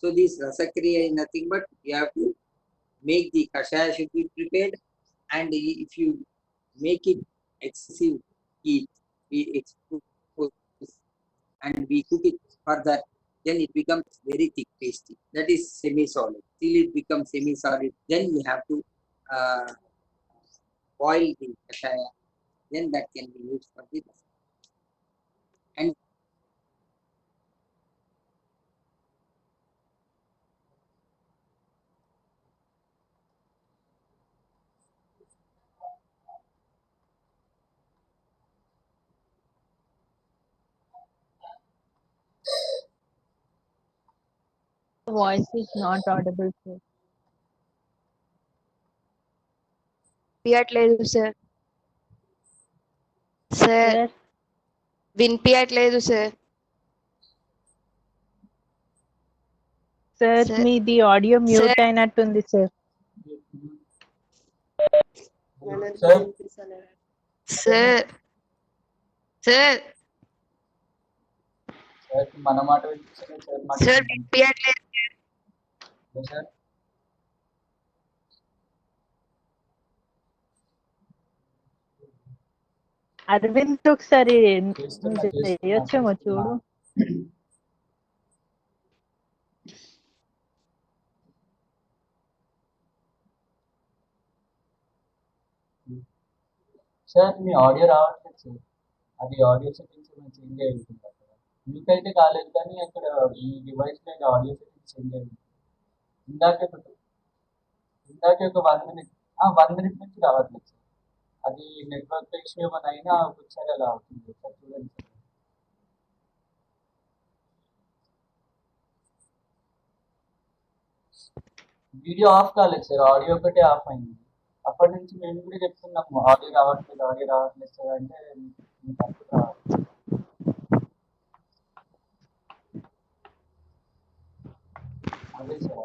So this rasakriya is nothing but you have to make the kashaya should be prepared, and if you make it excessive heat, we expose and we cook it further, then it becomes very thick pasty. That is semi-solid. Till it becomes semi-solid, then we have to boil the kashaya. Then that can be used for the and
Voice is not audible, sir.
వినిపించట్లేదు sir. Sir
Sir,
వినిపించట్లేదు sir.
sir,
Sir.
మీది audio mute
Sir.
అయినట్టుంది sir.
Sir sir
మన మాట వినిపిస్తలేదు sir.
Sir వినిపించట్లేదు.
Sir
Arvind ఒకసారి
చేస్తున్నా
చేయొచ్చేమో చూడు.
సార్ మీ ఆడియో రావట్లేదు సార్. అది ఆడియో సెట్టింగ్స్ ఏమైనా చేంజ్ అయి ఉంటుంది అక్కడ. మీకైతే కాలేదు కానీ అక్కడ ఈ డివైస్ మీద ఆడియో సెట్టింగ్స్ చేంజ్ అయి ఉంటుంది. ఇందాకే ఒక 1 minute 1 minute నుంచి రావట్లేదు సార్. అది నెట్వర్క్ ఇష్యూ ఏమైనా అయినా ఒకసారి అలా అవుతుంది సార్. చూడండి సార్. వీడియో ఆఫ్ కాలేదు సార్, ఆడియో ఒకటే ఆఫ్ అయింది. అప్పటి నుంచి మేము కూడా చెప్తున్నాము ఆడియో రావట్లేదు సార్ అంటే మీకు అప్పుడు రావాలి. అదే సార్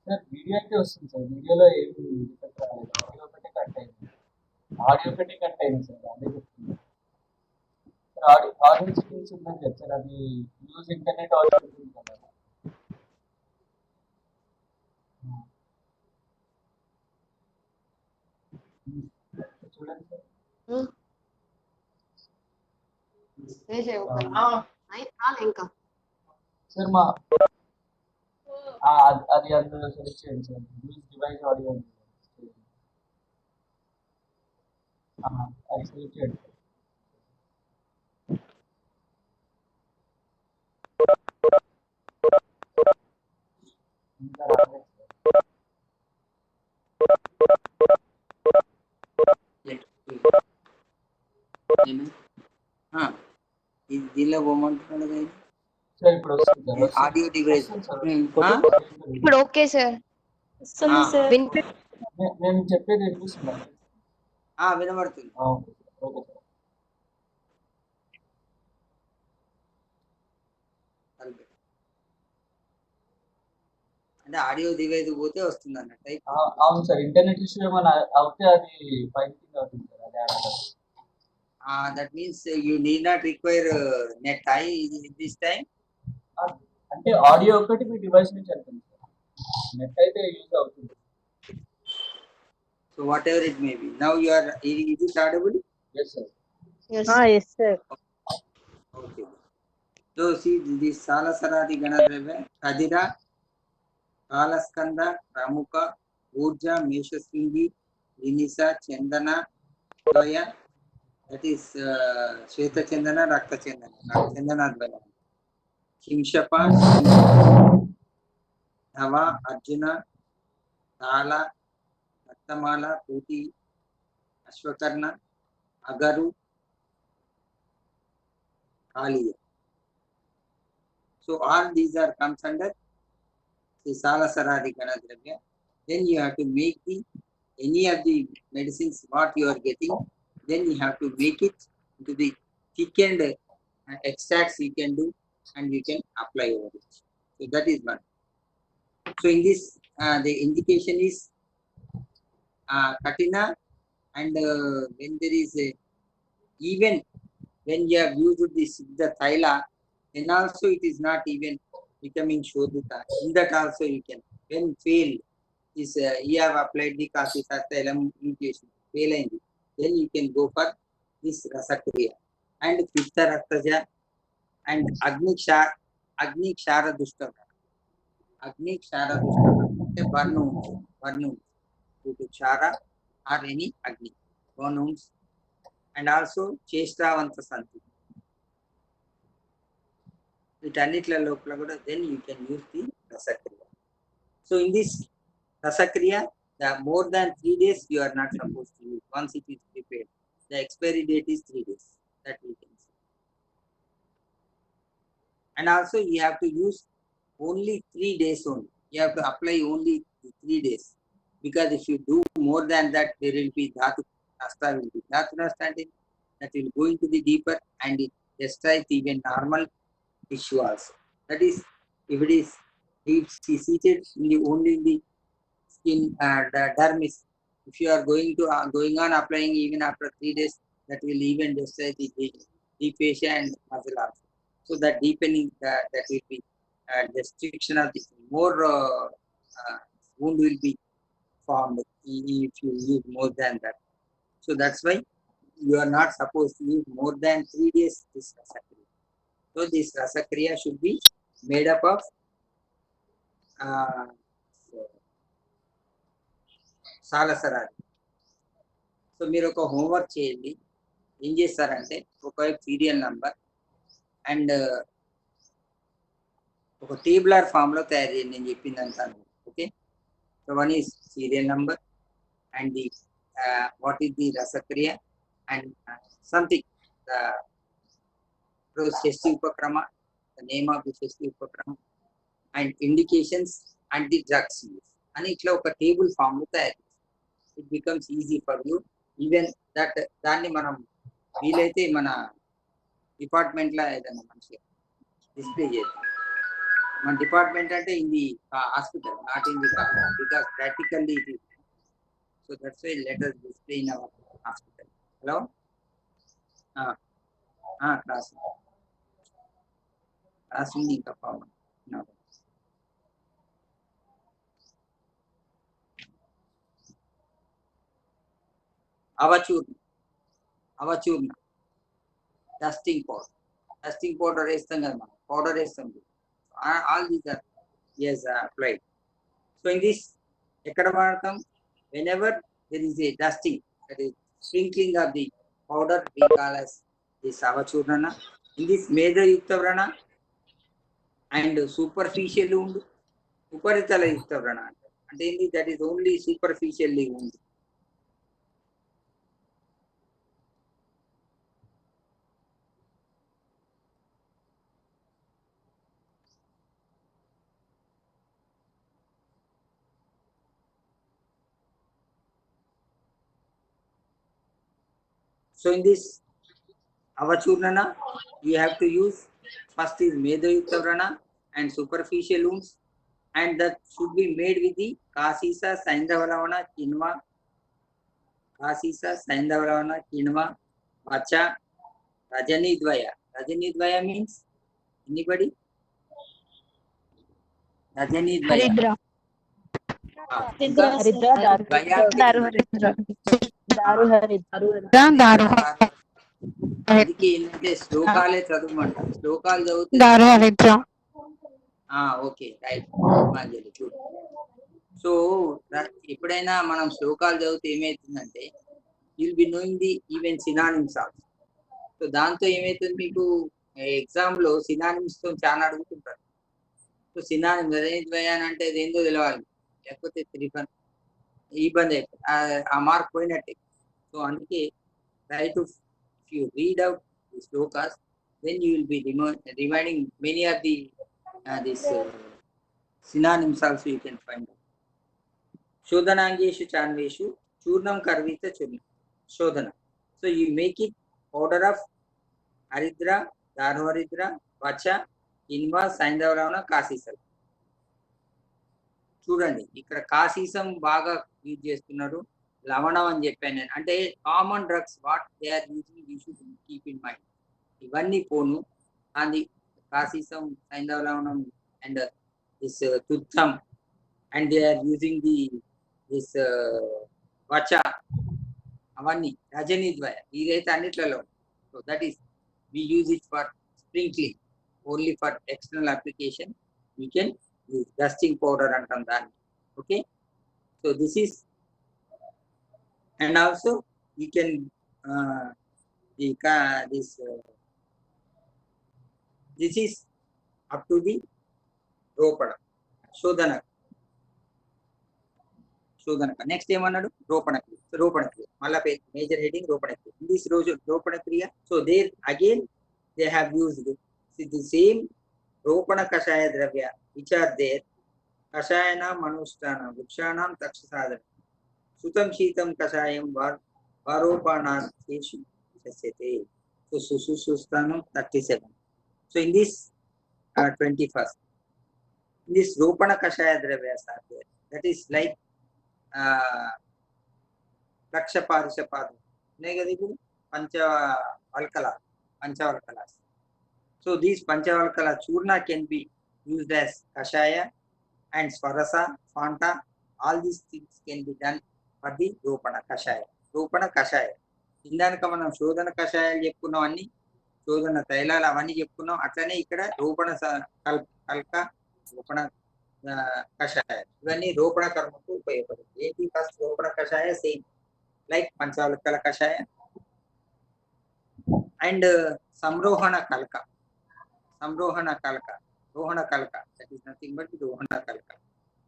సార్ వీడియో అయితే వస్తుంది సార్. వీడియోలో ఏమి డిఫెక్ట్ రాలేదు, ఆడియో ఒకటే కట్ అయింది సార్. అదే చెప్తున్నాను సార్. ఆడియో సెట్టింగ్స్ ఉందని చెప్పి సార్, అది యూజ్ ఇంటర్నెట్ ఆడియో ఉంటుంది కదా. చూడండి సార్.
ఇంకా
సార్ అది అందులో సెలెక్ట్ చేయండి సార్. యూజ్ డివైస్ ఆడియో అది సెలెక్ట్ చేయండి సార్. ఇంకా రాలేదు
ఇది దీనిలో పోమంటున్నాడు కదా.
సార్ ఇప్పుడు వస్తుంది సార్
ఆడియో డివైస్
వస్తుంది సార్
ఆ?
ఇప్పుడు ఓకే సార్
వస్తుంది
ఆ.
సార్.
వినిపి
నేను చెప్పేది వినిపిస్తుందా
వినబడుతుంది.
ఓకే సార్ ఓకే సార్
అంటే ఆడియో డివైస్ పోతే వస్తుంది అన్నట్టు.
అవును సార్ ఇంటర్నెట్ ఇష్యూ ఏమైనా అవుతే అది ఫైన్ కింద అవుతుంది సార్ అది ఆడతారు
that means you need not require net I this time.
అంటే ఆడియో ఒకటి మీ డివైస్ నుంచి వెళ్తుంది సార్ నెట్ అయితే యూజ్ అవుతుంది
so whatever it may be now you are it is audible.
Yes sir
yes sir.
Okay. So see this సాలసరాది గణద్రవ్య కదిర కాలస్కంద ప్రముఖ ఊర్జ మేషశృంగి వినిస చందన ద్వయ దట్ ఈస్ శ్వేత చందన రక్త చందన చందనాద్వయ హింషప ధవ అర్జున తాళ రక్తమాల పూతి అశ్వకర్ణ అగరు Kaliya. So all these are comes under the Salasaradi Ganadravya. Then you have to make the any of the medicines what you are getting, then you have to make it into the thickened extracts you can do and you can apply over it. So that is one. So in this the indication is Katina, and when there is even when you have used this the Thaila, then also it is not even becoming Shodhita. In that also you can, when fail is you have applied the Kasisa Thailam mutation, fail and then you can go for this Rasakriya and Pitta Raktaja and Agni Kshara Dushta. Agni Kshara Dushta. Varnu due to Kshara or any Agni. Varnums and also Chestravanta Santi. వీటన్నిట్ల లోపల కూడా then you can use the Rasakriya. So in this Rasakriya, the more than 3 days you are not supposed to use once it is prepared. The expiry date is 3 days. That we can say. And also you have to use only 3 days only. You have to apply only 3 days. Because if you do more than that, there will be Dhatu Nasta will be. Dhatu Nasta and that will go into the deeper and it destroys even normal tissue also. That is, if it is seated in the only in the skin, the dermis. If you are going on applying even after 3 days, that will even destroy the deep fascia and muscle also. So that deepening that will be destruction of the more wound will be formed if you use more than that. So that's why you are not supposed to use more than 3 days this Rasakriya. So this Rasakriya should be made up of సాలసరాది. So మీరు ఒక homework చేయండి. ఏం చేస్తారంటే ఒకవైపు serial number and ఒక tabular form లో తయారు చేయండి నేను చెప్పిందంతా. Okay. So one is serial number and the what is the రసక్రియ అండ్ సంథింగ్ ద షష్ఠి ఉపక్రమ, ద నేమ్ ఆఫ్ ది షష్ఠి ఉపక్రమ and indications and the drugs use అని ఇట్లా ఒక టేబుల్ ఫామ్ లో తయారు. It becomes easy for you. Even that దాన్ని మనం వీలైతే మన డిపార్ట్మెంట్ లో ఏదైనా మంచిగా డిస్ప్లే చేద్దాం. మన డిపార్ట్మెంట్ అంటే in the hospital, not in the college, because practically it is. So that's why let us display in our hospital. Hello class ఉంది ఇంకా పవన్. అవచూర్ణ డస్టింగ్ పౌడర్ వేస్తాం కదా మనం, పౌడర్ వేస్తాం. All these are yes applied. So in this ఎక్కడ వాడతాం? whenever there is a dusting, that is sprinkling of the powder, we call as this avachurnana. In this major yukta vrana and superficial wound, uparitala yukta vrana అంటే ఏంటి? that is only superficially wound. So in this avachurnana, you have to use first is medayukta vrana and superficial wounds, and that should be made with the kasisa, saindavalavana, kinva, kasisa, saindavalavana, kinva, vacha, rajani dvaya. Rajani dvaya means anybody? Rajani dvaya.
Haridra.
ఇంకా
హరిద్ర
dvaya
దారు హరిద్ర.
దారు హరిద్ర
దారు
అందుకే ఏంటంటే శ్లోకాలే చదవమంటారు. శ్లోకాలు చదివితే
దారు హరిద్ర.
Okay right Manjali good. So ఎప్పుడైనా మనం శ్లోకాలు చదివితే ఏమవుతుందంటే will be knowing the even synonyms also. So దాంతో ఏమవుతుంది మీకు ఎగ్జామ్ లో సినానిమ్స్ తో చాలా అడుగుతుంటారు. సో సినానిమ్స్ అదేంటి అంటే అదేందో తెలవాలి, లేకపోతే ఇబ్బంది అయిపోతుంది, ఆ మార్క్ పోయినట్టే. సో అందుకే try to, if you read out the slokas, then you will be reminding many of the this synonyms also you can find out. Shodhanangeshu chanveshu churnam karvita churna. Shodhana. So you make it powder of haridra, daru haridra, vacha, inva, saindavaravana, kasisam. చూడండి ఇక్కడ కాసీసం బాగా use చేస్తున్నారు, లవణం అని చెప్పాను నేను. అంటే common drugs what they are using you should keep in mind. ఇవన్నీ పోను అది కాసీసం, సైంధవ లవణం అండ్ దిస్ తుత్తం, and they are using this వచ, అవన్నీ రజనీ ద్వయ, ఇదైతే అన్నిట్లలో. So that is we use it for sprinkling, only for external application you can use. Dusting powder అంటాం దాన్ని. Okay, so this is, and also you can this is up to the ropana shodhana. Next ఏమన్నాడు? ropana kriya malla major heading ropana kriya. In this ropana kriya, so there again they have used the same ropana kashaya dravya which are there. kashayana manushtana vrikshanam takshasada sutam sheetam kashayam varopanartheshu chasyate. So susustanam 37. So in this 21st, in this ropana kashaya dravyas are there. That is like laksha parishapada negadibu panchavalkalas. So these panchavalkala churna can be used as kashaya and swarasa, fanta, all these things can be done for the ropana kashaya. ఇందాక మనం శోధన కషాయాలు చెప్పుకున్నాం, అన్ని శోధన తైలాలు అవన్నీ చెప్పుకున్నాం. అట్లనే ఇక్కడ రోపణ కల్క, రోపణ కషాయాలు, ఇవన్నీ రోపణ కర్మకు ఉపయోగపడుతుంది. ఏంటి? ఫస్ట్ రోపణ కషాయ సేమ్ లైక్ పంచవల్కల కషాయ అండ్ సంరోహణ కల్క, రోహణ కల్క, దట్ ఈస్ నథింగ్ బట్ రోహణ కల్క.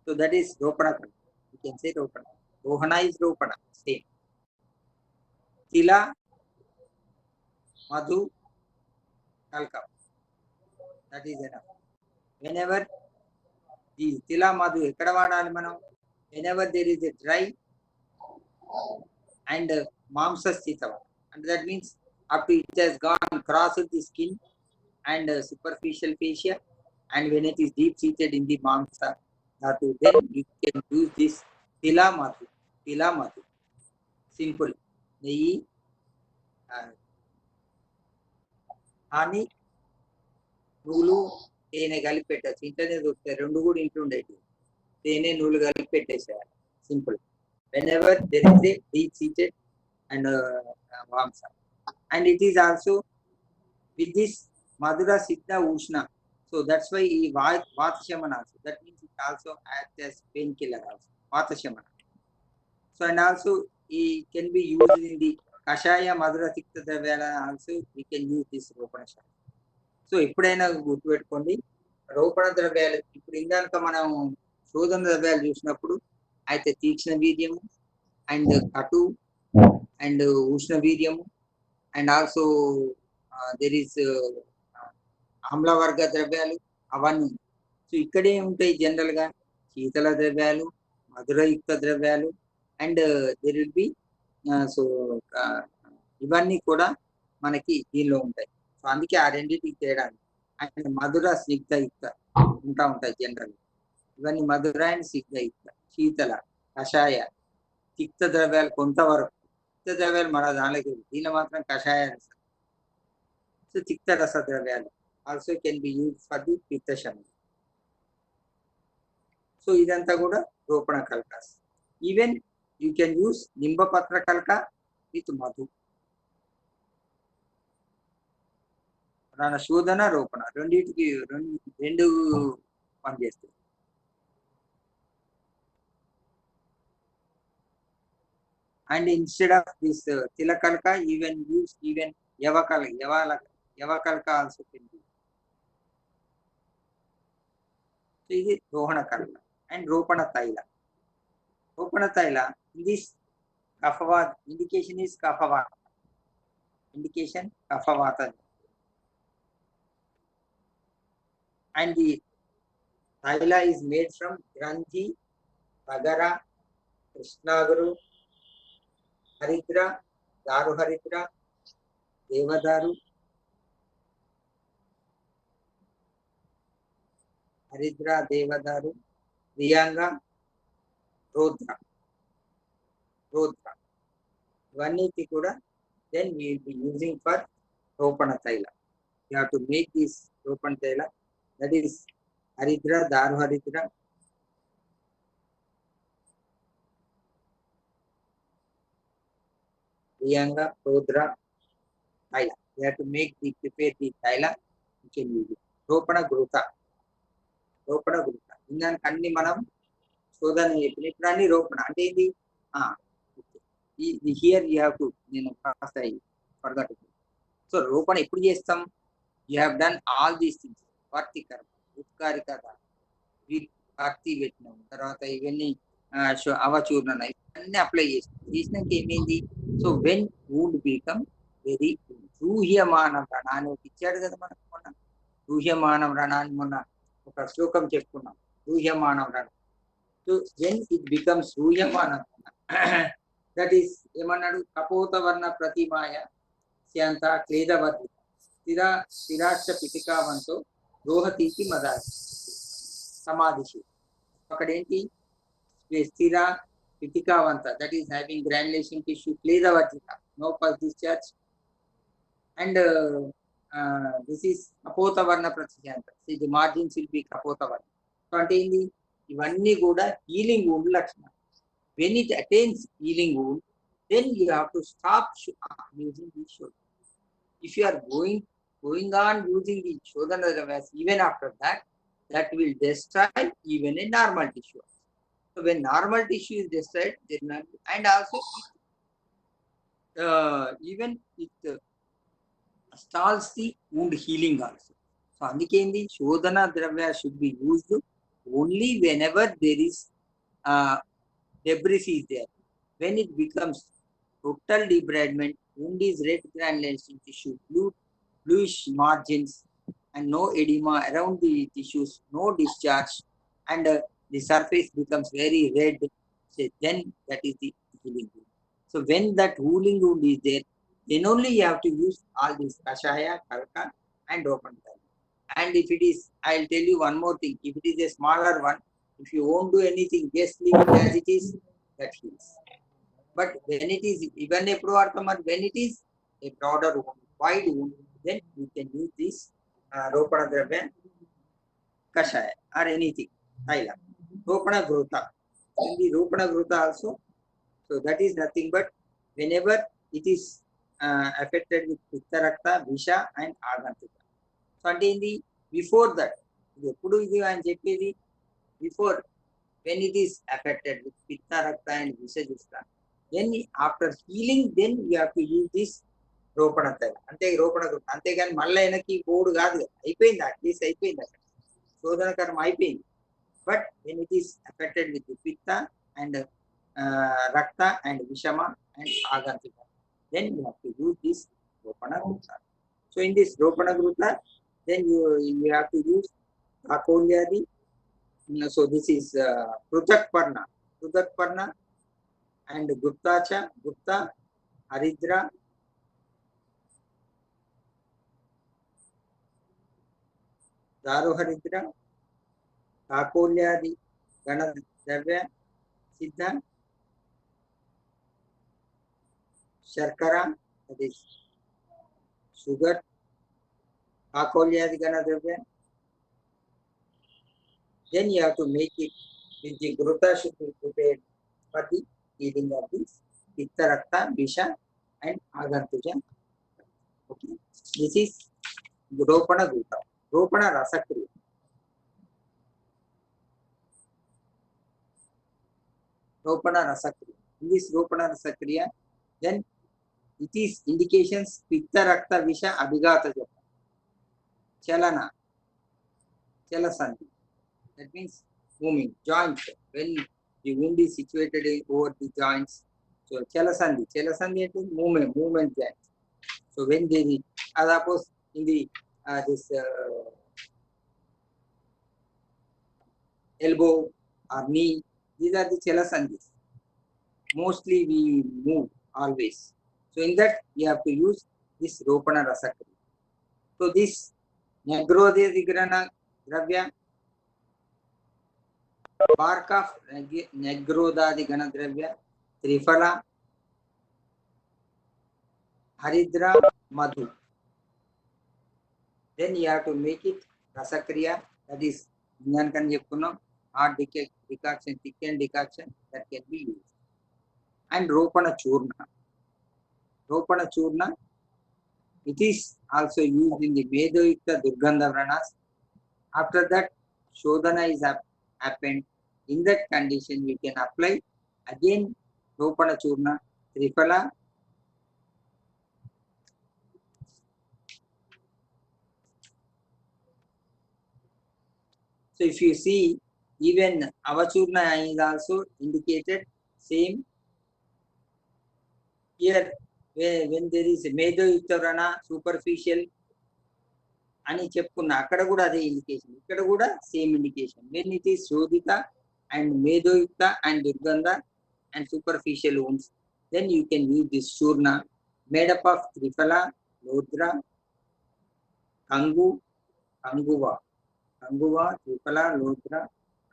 సో దట్ ఈస్ రోపణ కల్క. యూ కెన్ సే రోపణ. రోహణ ఈస్ రోపణ సేమ్. తిల, మధు, kalka, that is enough. Whenever the tila madhu ekkada vaadali manam, whenever there is a dry and mamsa sthita, and that means after it has gone crossed the skin and superficial fascia, and when it is deep seated in the mamsa dhatu, then you can use this tila madhu. Simple. నెయ్యి, హాని, నూలు, తేనె కలిపి పెట్టచ్చు. ఇంట్లోనే దొరుకుతాయి, రెండు కూడా ఇంట్లో ఉండేవి. తేనె నూలు కలిపి పెట్టేసేయాలి. Simple. Whenever there is a deep seated and వామ్స, and it is also with this మధుర, సిద్ధ, ఉష్ణ. సో దట్స్ వై ఈ వాతశమన also, that means it also act as pain killer also, వాతశమన. సో అండ్ ఆల్సో ఈ can be used in the కషాయ, మధుర, తిక్త ద్రవ్యాల also we can use this రోపణ శాఖ. సో ఎప్పుడైనా గుర్తుపెట్టుకోండి, రోపణ ద్రవ్యాలు ఇప్పుడు ఇందాక మనం శోధన ద్రవ్యాలు చూసినప్పుడు అయితే తీక్ష్ణ వీర్యము అండ్ కటు అండ్ ఉష్ణ వీర్యము అండ్ ఆల్సో దెర్ ఈస్ ఆమ్లవర్గ ద్రవ్యాలు అవన్నీ. సో ఇక్కడే ఉంటాయి జనరల్ గా శీతల ద్రవ్యాలు, మధురయుక్త ద్రవ్యాలు, and there will be so ఇవన్నీ కూడా మనకి దీనిలో ఉంటాయి. సో అందుకే ఆ రెండింటికి తేడా. అండ్ మధుర స్నిగ్ధయుక్త ఉంటాయి జనరల్. ఇవన్నీ మధుర అండ్ స్నిగ్ధయుక్త, శీతల, కషాయ, తిక్త ద్రవ్యాలు కొంతవరకు. తిక్త ద్రవ్యాలు మన దానిలోకి దీనిలో మాత్రం కషాయ రసం. సో తిక్త రస ద్రవ్యాలు also can be use for the పిత్త శమనం. సో ఇదంతా కూడా రోపణ కల్కాస్. ఈవెన్ యూ కెన్ యూస్ నింబపత్ర కల్క విత్ మధు. శోధన రోపణ రెండింటికి రెండు పనిచేస్తాయి. And instead of this tilakalka, even use even yavakalka also can be. So this is rohana kalka and ropana taila. Ropana taila, in this kaphavata, indication is kaphavata. Indication kaphavata. And the taila is made from Granthi, Bagara, Krishnagaru, Haridra, Daru Haridra, Devadaru, Haridra, Devadaru, Riyanga, Rodra. Vaniti kuda, then we will be using for Ropana Taila. You have to make this Ropana Taila, that is Haridra, Daru Haridra, Riyanga, Rodra, Taila. You have to prepare the Taila, you can use it. Ropana Gruta. ఇందానికి అన్ని మనం శోధన చెప్పిన ఇప్పుడు అన్ని రోపణ అంటే ఇది here you have to నేను ఫర్గట్. సో రోపణ ఎప్పుడు చేస్తాం? You have done all these things. వర్తి కర్మ, ఉత్కారిక, భక్తి పెట్టినాం, తర్వాత ఇవన్నీ అవచూర్ణ ఇవన్నీ అప్లై చేసినాక ఏమైంది? So when wound become very రూహ్యమానం రణాన్ని ఇచ్చాడు కదా మనకు మొన్న. రూహ్యమానం రణాన్ని మొన్న ఒక శ్లోకం చెప్పుకున్నాం, రూహ్యమానం రణం. సో వెన్ ఇట్ బికమ్స్ రూహ్యమానం దట్ ఈస్ ఏమన్నాడు? కపోతవర్ణ ప్రతిమాయ శాంత క్లేదవర్ధిత స్థిరాక్ష పిటికావంతో రోహతీకి మదాయి సమాధిషి. అక్కడ ఏంటి? స్థిర పిటికావంత, that is having granulation tissue, క్లేదవర్ధిత, no pus discharge, and this is kapota varna pratyanta. See, the margins will be kapota varna. So అంటే ఏంది? ఇవన్నీ కూడా హీలింగ్ wound లక్షణం. When it attains healing wound, then you have to stop using the shodhana. If you are going on using the shodhana dravas even after that, that will destroy even a normal tissue. So when normal tissue is destroyed, then and also even it stalls the wound healing also. So andikindi shodhana dravya should be used only whenever there is debris is there. When it becomes total debridement, wound is red granulation tissue, bluish margins, and no edema around the tissues, no discharge, and the surface becomes very red, then that is the healing wound. So when that healing wound is there, then only you have to use all these kashaya, kalka, and open time. And if it is, I'll tell you one more thing. If it is a smaller one, if you won't do anything, just leave it as it is, that heals. But when it is even a when it is a broader wound, wide wound, then you can use this ropana dravya, kashaya, or anything. Taila. Ropana gruta. In the ropana gruta also, so that is nothing but whenever it is affected with pitta rakta, visha, and agantika. So అంటే ఏంది? Before that, ఇది ఎప్పుడు ఇది అని చెప్పేది before, when it is affected with pitta rakta and visha justa, then after healing, then you have to use this ropana taila. అంతే రోపణ group. అంతేగాని మళ్ళీ వెనక్కి పోడు కాదు. అయిపోయింది, అట్లీస్ట్ అయిపోయింది, అక్కడ శోధన కర్మ అయిపోయింది. But when it is affected with the pitta and rakta and vishama and agantika, then you have to use this ropana gruta. So in this ropana gruta, then you have to use Kakolyadi. So this is Pruthak Parna and Guptacha, Gupta, Haridra, दारुहरिद्र काकोल्यादि गण द्रव्य सिद्ध शर्करा, that is sugar, काकोल्यादि गण द्रव्य. Then you have to make it with the grota should be prepared for the eating of this pitta, rakta, visha and agantuja. Okay, this is ropana guta, ropana rasakriya. Ropana rasakriya. In this ropana rasakriya, then it is indications pitta, rakta, visha, abhigata japa, chalana, chalasandhi. That means moving joint. When the wound is situated over the joints, so chalasandhi is movement joint. So when there is, as suppose in the this elbow or knee, these are the chalasandhis. Mostly we move always. So in that you have to use this ropana rasakri. So this negrodhigrana dravya, bark of negrodhadi gana dravya, trifala, haridra, madhu. Then you have to make it rasakriya, that is Nyankan Yapuno, hard decoction, thickened decoction that can be used. And Ropana Churna. Ropana Churna, it is also used in the Medoyukta Durgandha Vranas. After that, Shodhana is happened. In that condition, we can apply again Ropana Churna, Trifala, so if you see, even Avachurna is also indicated same here, when there is Medoyukta Vrana, superficial, అని చెప్పుకున్నా అక్కడ కూడా అదే indication, ఇక్కడ కూడా same indication. When it is శోధిత and మేధోయుక్త and దుర్గంధ and superficial wounds, then you can use this churna made up of trifala, lodra, kanguva, trifala, lodra,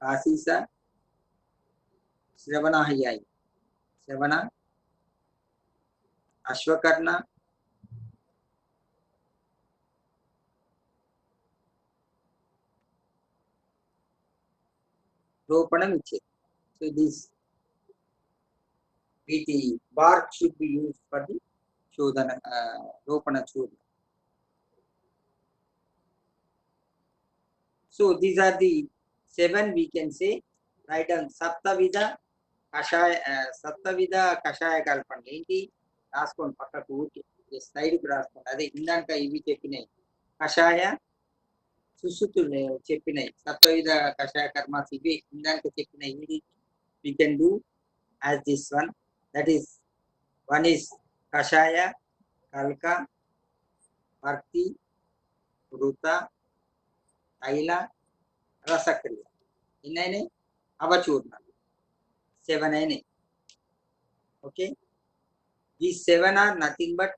kasisa, shravanahayai, shravana, ashwakarna, ropanam iche. So this the bark should be used for the shodhana, ropana churna. So these are the 7 we can say. Write down saptavida kashaya kalpana. ఏంటి రాసుకోండి పక్కకు ఊరికి సైడ్కి రాసుకోండి. అదే ఇందాక ఇవి చెప్పినాయి కషాయ సుశ్రుతులు చెప్పినాయి, సప్తవిధ కషాయ karmas ఇవి ఇందాక చెప్పినాయి. ఇది we can do as this one. That is, one is kashaya, kalka, bharti, ruta, taila, rasakriya. ఇన్నైనాయి అవచూర్ణ 7 అయినాయి. Okay, these 7 are nothing but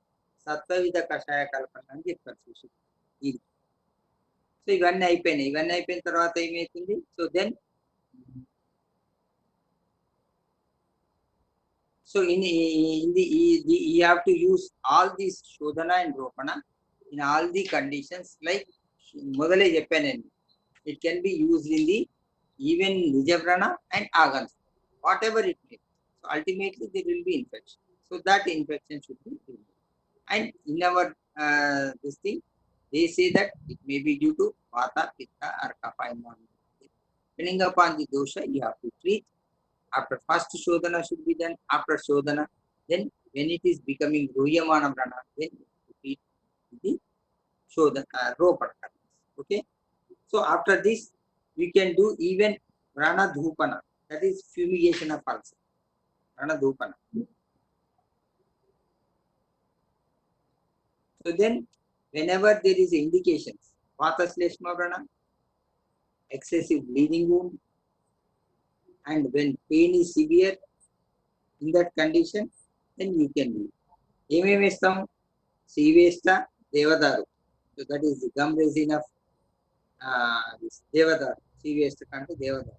సత్వవిధ కషాయ కల్పన అని చెప్తారు చూసి. ఇది సో ఇవన్నీ అయిపోయినాయి. ఇవన్నీ అయిపోయిన తర్వాత ఏమవుతుంది? So then so in the you have to use all these shodhana and ropana in all the conditions, like modale cheppanandi. It can be used in the even nijavrana and agans, whatever it may. So ultimately there will be infection, so that infection should be removed. And in our this thing, they say that it may be due to vata, pitta or kapha environment. Depending upon the dosha, you have to treat. After first shodhana should be done. After shodhana, then when it is becoming ruhyamana vrana, then you treat the shodhana ropana. Okay, so after this we can do even vrana dhupana, that is fumigation of ulcer. Vrana dhupana. So then whenever there is indications, vata shleshma vrana, excessive bleeding wound, and when pain is severe, in that condition, then you can do. ఏమేమి ఇస్తాం? సీవేస్ట, దేవదారు. So that is the gum resin of this Devadar, CVS కంటే Devadar.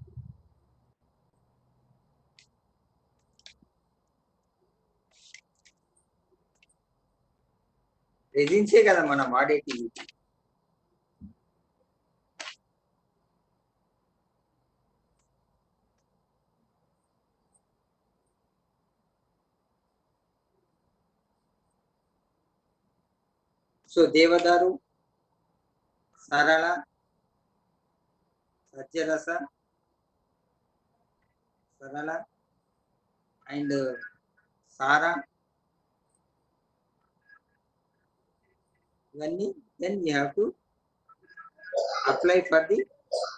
రెజిన్సే కదా మనం వాడేటి. So దేవదారు, సరళ, సత్యరస, సరళ and సారా, ఇవన్నీ then you have to apply for the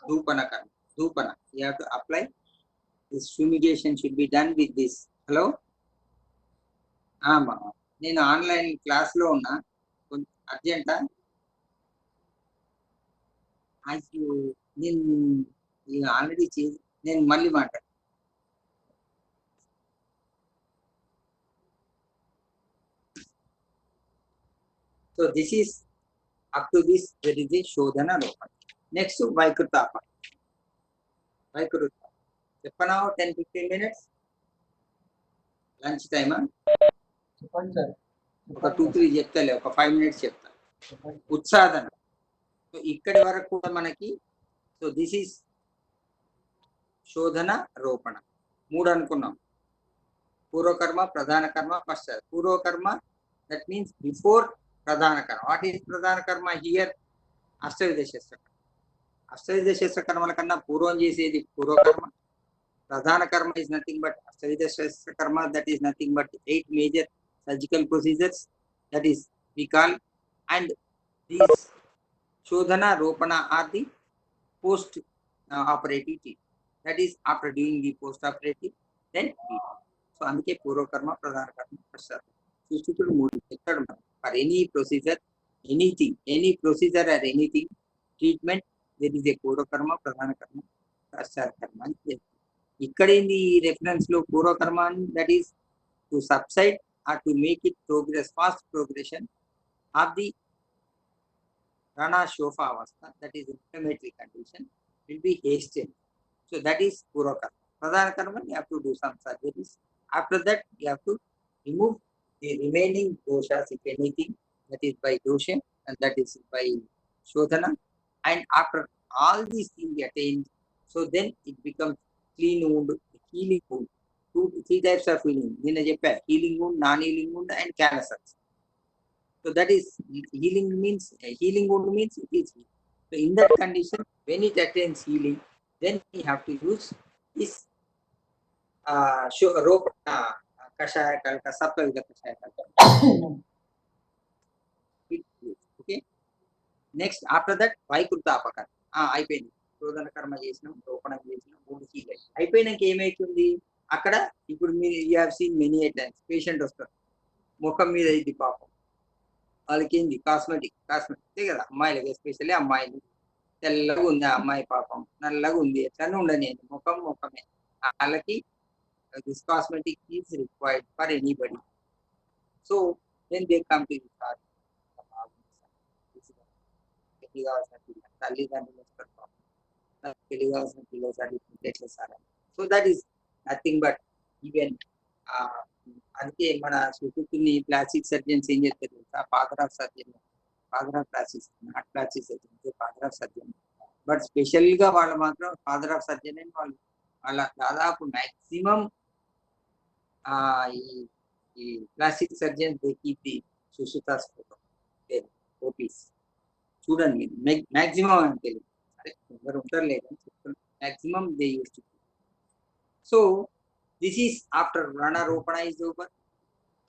dhupana karma. Dhupana, you have to apply this fumigation should be done with this. Hello, ఆమా నేను online class లో ఉన్నా, కొంచెం అర్జెంటా. నేను ఆల్రెడీ చేసి నేను మళ్ళీ మాట్లాడు. So this is up to this there is a shodhana ropa. Next to vaikrutapa. Vaikrutapa చెప్పనా 10-15 minutes లంచ్ టైమా?
చెప్పండి సార్.
ఒక 2-3 చెప్తాలే, ఒక 5 minutes చెప్తా. ఉత్సాదన. సో ఇక్కడి వరకు కూడా మనకి సో దిస్ ఈస్ శోధన రోపణ. 3 అనుకున్నాం. పూర్వకర్మ, ప్రధాన కర్మ, పశ్చాత్. పూర్వకర్మ దట్ మీన్స్ బిఫోర్ ప్రధాన కర్మ. వాట్ ఈస్ ప్రధాన కర్మ హియర్? అష్టవిధ శస్త్ర కర్మ. అష్టవిధ శస్త్ర కర్మల కన్నా పూర్వం చేసేది పూర్వకర్మ. ప్రధాన కర్మ is nothing but అష్టవిధ శస్త్ర కర్మ, that is nothing but 8 major surgical procedures, that is we call, and these shodhana ropana are the post operative treatment, that is after doing the post operative then so అందుకే పూర్వకర్మ, ప్రధాన కర్మ, పశ్చాత్. సృష్టికుడు 3 చెప్తాడు మనం. For any procedure, anything, any procedure or anything treatment there is a పూర్వకర్మ, ప్రధాన కర్మ, పశ్చాత్ కర్మ అని చెప్తాడు. ఇక్కడ ఏంది ఈ రెఫరెన్స్ లో పూర్వకర్మ అని, that is to subside or to make it progress, fast progression of the rana shofa avastha, that is inflammatory condition, will be hastened. So that is purvakarma. Pradhana karma, you have to do some surgeries. After that you have to remove the remaining doshas, if anything, that is by dosha and that is by shodhana. And after all these things attained, so then it becomes clean wound, healing wound. 2-3 types of healing. Nina cheppa healing wound, non-healing wound and cancers. So that is healing means, healing wound means it is healing. So in that condition, when it attains healing, then we have to use this rope kashaya kalka, saptavida kashaya kalka. Okay. Next after that vaikruta apakara. అయిపోయింది. శోధన కర్మ చేసినాం, రోపణం చేసినాం, 3 heal అయిపోయినాక ఏమైతుంది అక్కడ? ఇప్పుడు మీరు you have seen many times patient వస్తారు, ముఖం మీద ఇది పాపం వాళ్ళకి ఏంది కాస్మెటిక్ కదా, అమ్మాయిలకి ఎస్పెషల్లీ అమ్మాయిలు. తెల్లగా ఉంది ఆ అమ్మాయి పాపం, నల్లగా ఉంది, ఎట్లనే ఉండని ముఖమే. వాళ్ళకి this cosmetic is required for anybody. So then they come to this or పెళ్లి కావాల్సిన పిల్ల, తల్లిదండ్రులు వస్తారు పాపం, పెళ్లి కావాల్సిన పిల్లసారి ఎట్లా sir. So that is nothing but even అందుకే మన సుశుక్తిని ప్లాస్టిక్ సర్జన్స్ ఏం చేస్తారు తెలుసా? Father of surgeon, father of plastic, not plastic surgeon, father of surgeon. But special గా వాళ్ళు మాత్రం ఫాదర్ ఆఫ్ సర్జన్ అని వాళ్ళు వాళ్ళ దాదాపు మాక్సిమం ఈ plastic surgeon they keep the Sushruta's photo OPs. చూడండి మాక్సిమం అని తెలియదు, సరే ఎవరు ఉంటారు లేదని చెప్తున్నాను, maximum they use to. So this is after rana ropana is over,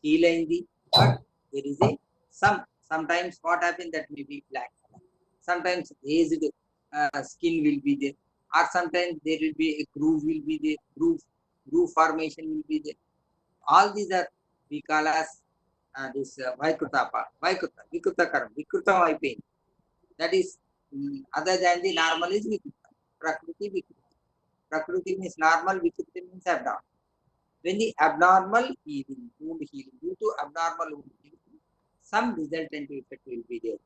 heal aindi, but there is a sometimes what happens that may be black color, sometimes raised skin will be there, or sometimes there will be a groove will be there, groove formation will be there. All these are we call as this vikruta karma, vikrutam అయిపోయింది. That is other than the normal is vikruta. Prakriti means normal, vikruti means abnormal. When the abnormal healing, wound healing, due to abnormal wound healing, some resultant effect will be there.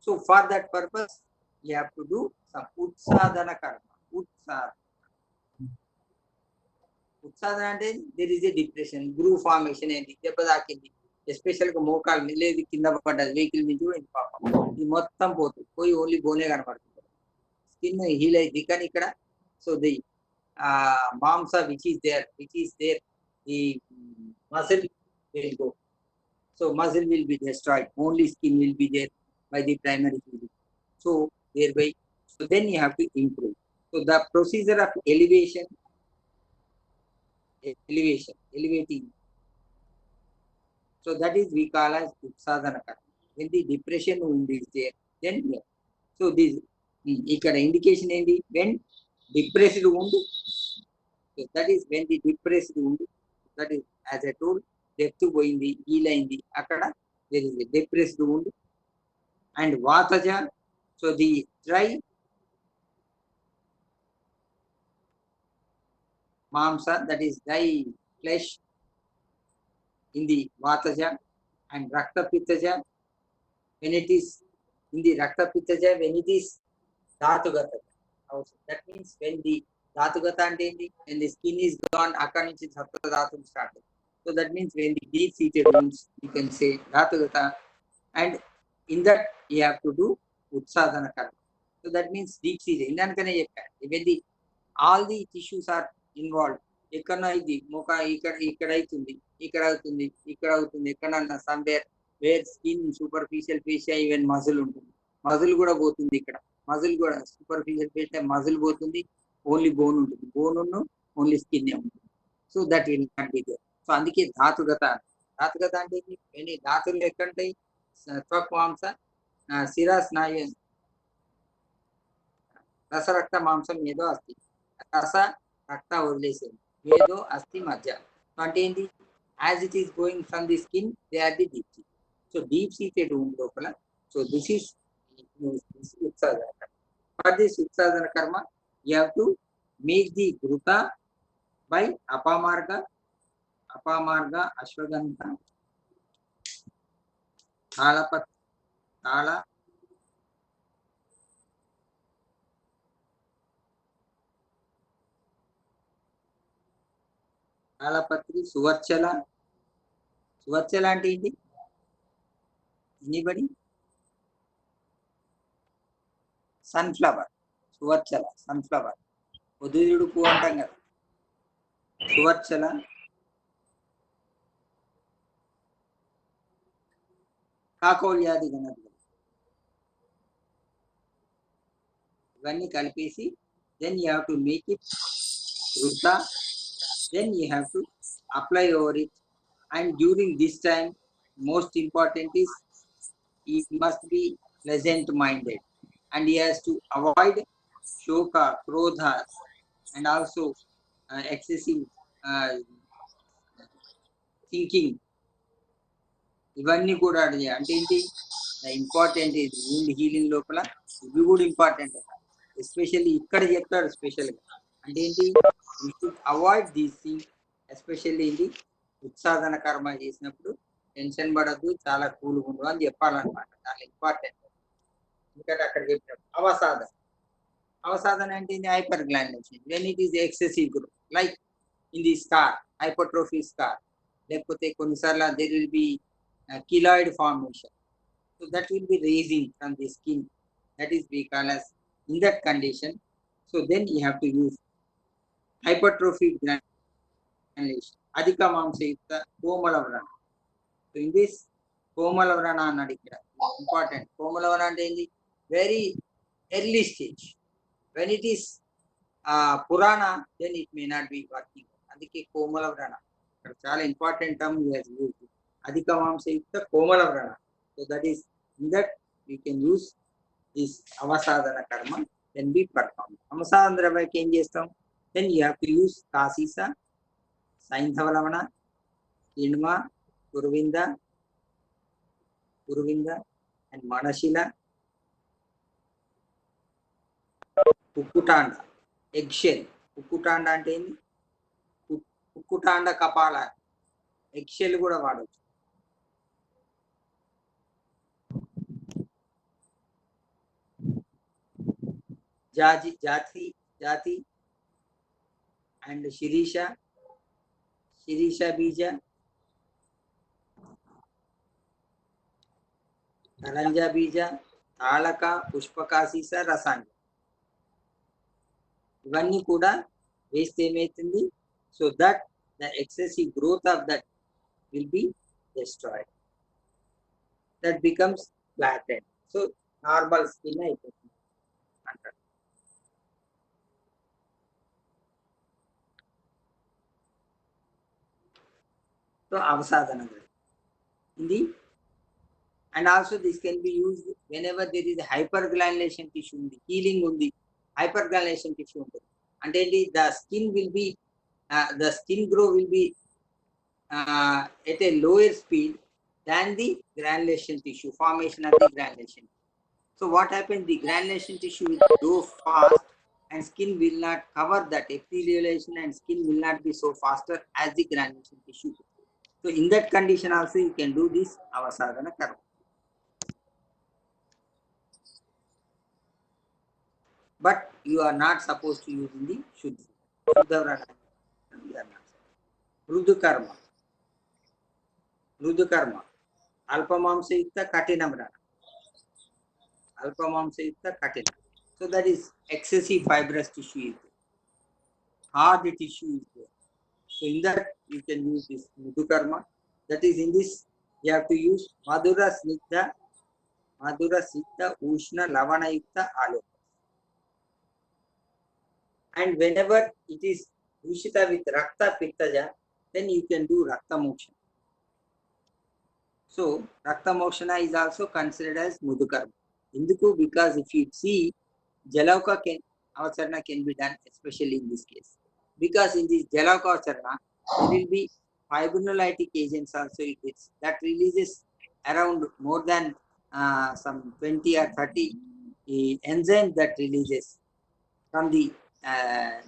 So for that purpose, you have to do Utsadhana karma. Utsadhana అంటే there is a depression, groove formation ఏంటి దెబ్బ తాకింది, special గా మోకాలు లేదు కింద పడ్డది, vehicle నుంచి పోయింది పాపం, ఇది మొత్తం పోతుంది, పోయి ఓన్లీ బోనే కనపడుతుంది, స్కిన్ హీల్ అయింది. కానీ ఇక్కడ సో ది మాంస which is there the muscle will go. So muscle will be destroyed. Only skin will be there by the primary healing. So thereby, so then you have to improve. So the procedure of elevating. So that is we call as Utsadhana karma. When the depression wound is there, then yeah. So this ఇక్కడ indication ఏంటి, when depressed wound. So that is when the depressed wound, that is as I told, depth పోయింది, heal అయింది, అక్కడ there is a depressed wound. And vataja, so the dry mamsa, that is dry flesh in the vataja. And rakta pittaja, when it is in the rakta pittaja, when it is dhatugata also, that means when the dhatugata ante enti, when the skin is gone, akkadi nunchi sapta dhatum start. So that means when the deep seated wounds, you can say dhatugata, and in that you have to do utsadhana karma. So that means deep seated, indanikane chepparu, when the all the tissues are involved, ఎక్కడన్నా ఇది మొక్క ఇక్కడ అవుతుంది, ఇక్కడ అవుతుంది, ఇక్కడ అవుతుంది, ఎక్కడన్నా somewhere where skin superficial fascia, even muscle ఉంటుంది, మజిల్ కూడా పోతుంది, ఇక్కడ మజిల్ కూడా సూపర్ఫిషియల్ ఫేషియా మజిల్ పోతుంది, ఓన్లీ బోన్ ఉంటుంది, బోన్ ఓన్లీ స్కిన్ ఉంటుంది. So that will not be there. So అందుకే ధాతుగత అంటే ఎన్ని ధాతులు ఎక్కడుంటాయి, త్వక్మాంస శిరా స్నాయు రసరక్త మాంసం ఏదో అస్థి, రస రక్త వదిలేసేది, ఏదో అస్థి మధ్య అంటే ఏంటి, as it is going from the skin they are the deep seat. So deep seated wound లోపల, సో దిస్ ఈస్ ఉత్సాదన కర్మ. ఫర్ దిస్ ఉత్సాదన కర్మ you have to make the ఘృత బై అపమార్గ అశ్వగంధ తాళపత్రి సువర్చల అంటే ఏంటి, ఎనీబడి, సన్ఫ్లవర్, సువర్చల సన్ఫ్లవర్, ఉదయుడు పువ్వు అంటాం కదా, సువర్చల, కాకౌల్యాది గణపతులు, ఇవన్నీ కలిపేసి then you have to make it ఘృత, then you have to apply over it. And during this time, most important is he must be pleasant minded, and he has to avoid shoka, krodha, and also excessive thinking. ఇవన్నీ కూడా అంటే ఏంటి, important ఇది wound healing లోపల ఇవి కూడా important, especially ఇక్కడ చెప్తాడు స్పెషల్ గా, అంటే ఏంటి, you should avoid these thing, especially ఇది ఉత్సాదన కర్మ చేసినప్పుడు టెన్షన్ పడద్దు, చాలా కూల్గా ఉండు అని చెప్పాలన్నమాట, చాలా ఇంపార్టెంట్. ఎందుకంటే అక్కడ చెప్పినప్పుడు అవసాదన అంటే hyper granulation, when it is excessive growth, like in the scar, hypertrophy scar, లేకపోతే కొన్నిసార్లు there will be keloid formation. So that will be raising from the skin. That is we call as in that condition. So then you have to use hypertrophic granulation. Adhika mamsayukta komalavrana. So in this komalavrana annadu ikkada important. Komalavrana ante endi, very early stage. When it is purana, then it may not be working. Andike komalavrana ikkada chaala important term we have used. Adhika mamsayukta komalavrana. So that is in that we can use this avasadana karma, then be performed. Avasadana dravaki em chestam, then you have to use kasisa, saindhavalavana, inma, kurvinda and manashila, ukkutanda, eggshell. Ukkutanda అంటే ఏంది, ఉక్కుటాండ కపాల, eggshell కూడా వాడచ్చు. Jati and Shirisha Bija, Naranja Bija, Alaka, Pushpakasisa, Rasanga. ఇవన్నీ కూడా వేస్తే ఏమవుతుంది so that the excessive growth of that will B destroyed. That becomes flattened. So normal skin అయిపోతుంది అంటారు. సో అవసాధనలు ఇది and also this can be used whenever there is a hypergranulation tissue ఉంది healing ఉంది hypergranulation tissue ఉంటుంది అంటే ఏంటి the skin grow will be at a lower speed than the granulation tissue formation of the granulation. So what happens, the granulation tissue will grow fast and skin will not cover that epithelialization and skin will not be so faster as the granulation tissue. So in that condition also you can do this avasadhana karma. But you are not supposed to use in the Shuddha Vrana. Mrudu karma. Alpamamsayukta Katinam Vrana. Alpamamsayukta Katinam. So that is excessive fibrous tissue is there. Hard tissue is there. So in that you can use this Mrudu karma. That is in this you have to use Madhura Snigdha Ushna Lavana Yukta Aloka. And whenever it is Ushita with Rakta Pittaja, then you can do Rakta Moksha. So Rakta Mokshana is also considered as Mudhukarma. Induku, because if you see Jalauka Avacharana can be done, especially in this case. Because in this Jalauka Avacharana, there will be fibrinolytic agents also that releases around more than some 20 or 30 enzymes that releases from the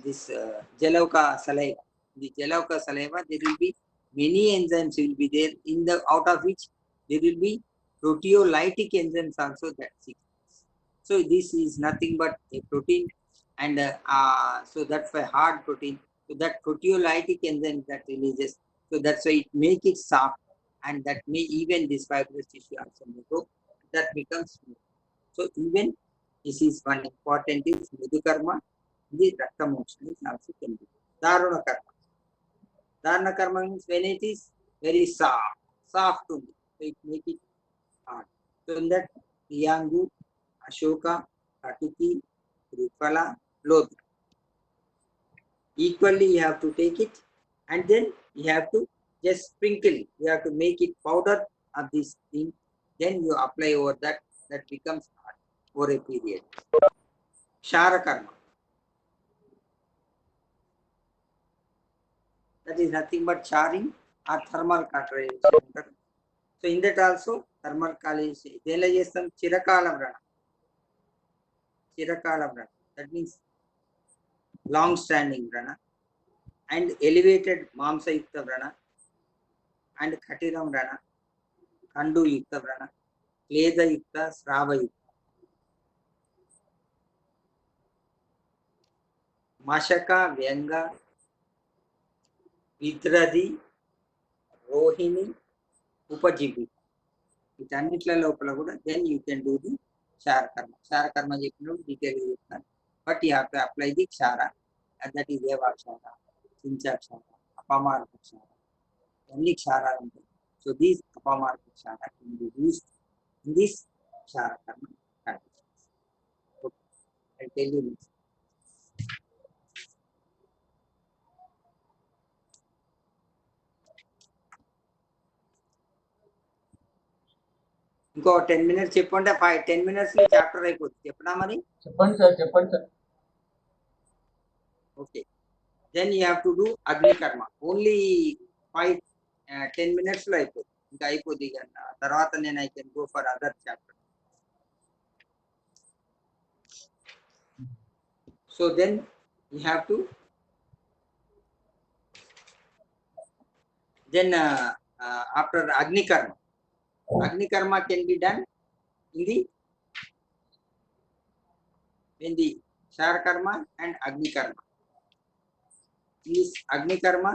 this Jalauka saliva. The Jalauka saliva, there will be many enzymes will be there in the out of which there will be proteolytic enzymes also that sequence. So this is nothing but a protein and so that's why hard protein. So that proteolytic enzyme that releases, so that's why it make it soft and that may even this fibrous tissue also may grow. That becomes smooth. So even this is one important is Mudhu karma. The Rakta Moksha is also can be. Dharana karma. Dharana karma means when it is very soft only. So it make it hard. So in that Priyangu, Ashoka, Katiki, Triphala, Lodra. Equally you have to take it and then you have to just sprinkle it. You have to make it powder of this thing. Then you apply over that. That becomes hard for a period. Shara karma. That is nothing but charring or thermal cauterization. So in that also thermal cauterization. Then I use some Chirakala Vrana. That means long standing Vrana and elevated Mamsa Yukta Vrana and Khatiram Vrana, Kandu Yukta Vrana, Kleda Yukta, Srava Yukta. Mashaka, Vyanga, Vidradi, Rohini, Upajivi. వీటన్నిట్ల లోపల కూడా then you can do the క్షార కర్మ చెప్పినప్పుడు detail చెప్తాను but you have to apply the క్షార and that is దేవాక్షార సించాక్షార అపమార్గ క్షార అన్ని క్షారాలు ఉంటాయి సో దీస్ అపమార్గ క్షార can be used in this క్షార కర్మ practice. Okay I tell you this. ఇంకో 10 minutes చెప్పండి 10 minutes లో చాప్టర్ అయిపోతుంది చెప్పనా మరి
చెప్పండి sir
okay then you have to do Agni karma only 10 minutes లో అయిపోతుంది ఇంకా అయిపోతుంది తర్వాత నేను I can go for other chapter. So then you have to then after Agni karma can be done in the when the Shar karma and Agni karma. This Agni karma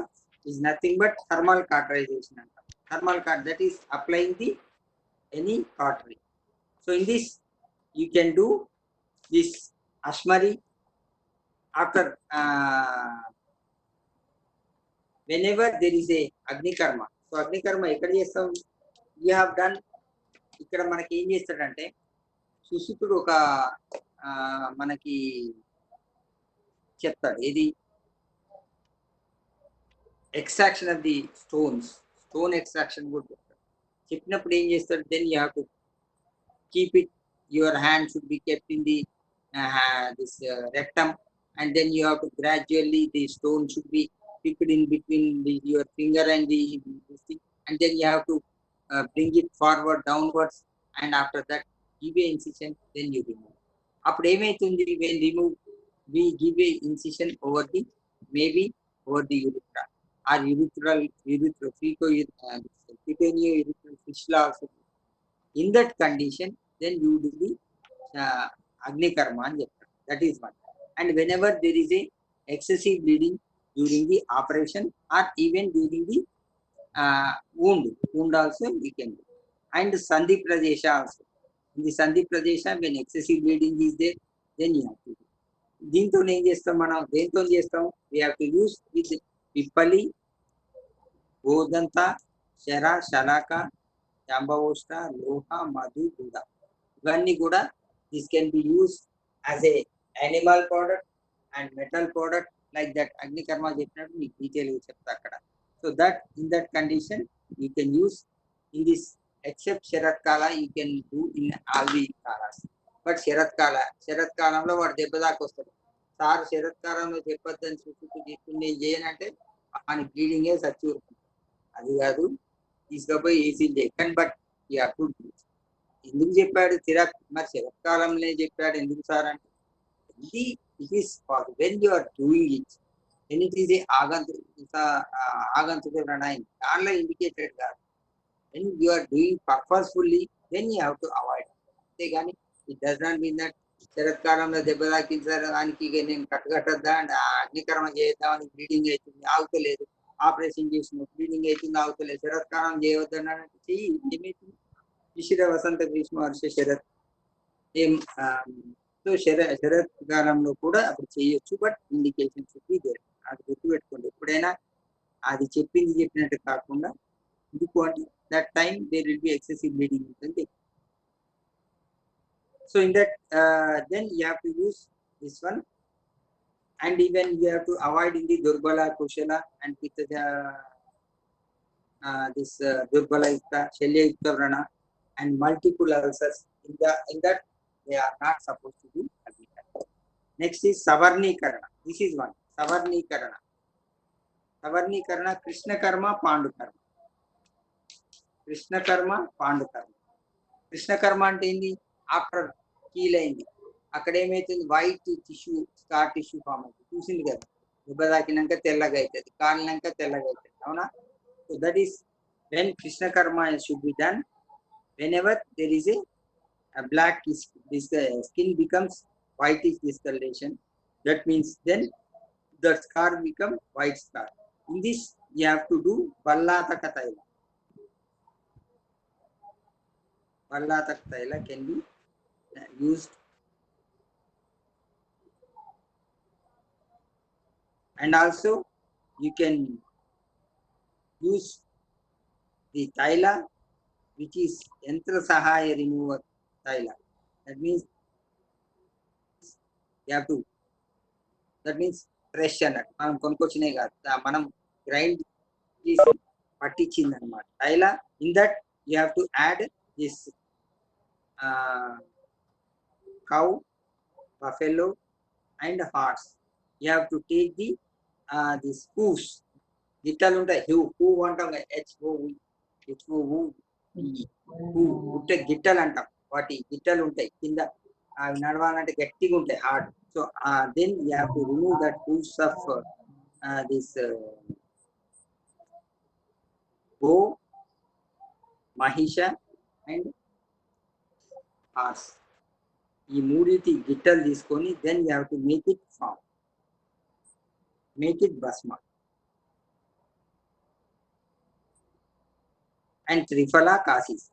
is nothing but thermal cauterization. Thermal cut, that is applying the any cautery. So in this you can do this ashmari after whenever there is a Agni karma. So Agni karma ఎక్కడ చేస్తాం? We have done ఇక్కడ మనకి ఏం చేస్తాడంటే సుశుకుడు ఒక మనకి చెప్తాడు ఏది extraction of the stone extraction కూడా చెప్తాడు. చెప్పినప్పుడు ఏం చేస్తాడు, then you have to keep it, your hand should be kept in the this rectum, and then you have to gradually the stone should be picked in between your finger and this thing, and then you have to bring it forward downwards, and after that give a incision, then you remove. అప్పుడు ఏమైతుంది, when remove we give a incision over the maybe over the urethra or urethral fistula also. In that condition then you do the Agni karma అని చెప్తారు. That is one. And whenever there is a excessive bleeding during the operation or even during the wound also we can do. And Sandhi Pradesha also. In the Sandhi Pradesha, when excessive bleeding is there, then you have to do. దీంతో ఏం చేస్తాం మనం, దేంతో చేస్తాం, we have to use with పిప్పలి, గోదంత, శర, శలాక, జాంబవోష్ట, లోహ, మధు, గుడ, ఇవన్నీ కూడా this can be used as a animal product and metal product, like that Agni karma చెప్పినట్టు మీకు డీటెయిల్ గా చెప్తా అక్కడ. So that in that condition you can use in this, except Sharat Kala you can do in all the kalas. But Sharat కాలంలో వాడు దెబ్బ దాకా వస్తాడు. సార్ శరత్ కాలంలో చెప్పొద్దని చెప్పి నేను చేయనంటే ఆయన బ్లీడింగ్ ఏ సచ్చి అది కాదు, తీసుకపోయి ఏసీ చేయకండి. బట్ ఈ అప్పుడు ఎందుకు చెప్పాడు మరి శరత్కాలంలో చెప్పాడు ఎందుకు సార్ అంటే, it is when you are doing it, when it is a ఆగంతుక ప్రణాయం, దానిలో ఇండికేటెడ్ కాదు. When you are doing purposefully then you have to avoid. అంతేగాని it does not mean that శరత్కాలంలో దెబ్బ తాకించారు దానికి నేను కట్టద్దా అంటే అగ్నికర్మ చేద్దామని బ్లీడింగ్ అవుతుంది ఆగుతలేదు, ఆపరేషన్ చేసిన బ్లీడింగ్ అవుతుంది ఆగుతలేదు, శరత్కాలం చేయవద్దన్నాడంటే చెయ్యి, ఏమైతుంది. శిశిర వసంత గ్రీష్మ వర్ష శరత్ ఏం సో శరత్ కాలంలో కూడా అప్పుడు చేయొచ్చు. బట్ ఇండికేషన్ చెప్పి అది గుర్తుపెట్టుకోండి ఎప్పుడైనా, అది చెప్పినట్టు కాకుండా ఎందుకంటే that time there will be excessive bleeding ఉంటుంది. So in that then you have to use this one, and even you have to avoid in the durbala, kushala and pitta this durbala yukta, shalya yukta vrana and multiple ulcers. In that they are not supposed to do agnikarma. Next is savarnikarana. This is one, savarnikarana. Krishna karma, Pandu karma. Krishna karma, Pandu karma. Krishna karma అంటే ఏంది, after heal అయింది అక్కడ ఏమైతుంది, white tissue, scar tissue form అవుతుంది, చూసింది కదా, దెబ్బ తాకినాక తెల్లగా అవుతుంది, కాలినాక తెల్లగా అవుతుంది, అవునా. సో దట్ ఈస్ వెన్ కృష్ణ కర్మ should be done whenever there is a black skin becomes whitish discoloration. That means then the scar become white scar. In this you have to do Vallataka Taila. Vallataka Taila can be used, and also you can use the Taila which is Yantra Sahaya remover Taila. That means you have to, that means fresh అన్నట్టు, మనం కొనుక్కొచ్చినే కాదు, మనం grind చేసి పట్టించింది అనమాట తైల. In that you have to add this cow, buffalo and horse. You have to take this hooves, గిట్టలు ఉంటాయి, హూ అంటాం, పుట్టే గిట్టలు అంటాం, వాటి గిట్టలు ఉంటాయి కింద, అవి నడవాలంటే గట్టిగా ఉంటాయి, hard. So then you have to remove that hooves of this go, Mahisha and horse. ఈ మూడిటి గిట్టలు తీసుకొని then you have to make it form, make it భస్మ. అండ్ త్రిఫలా కాసిస్,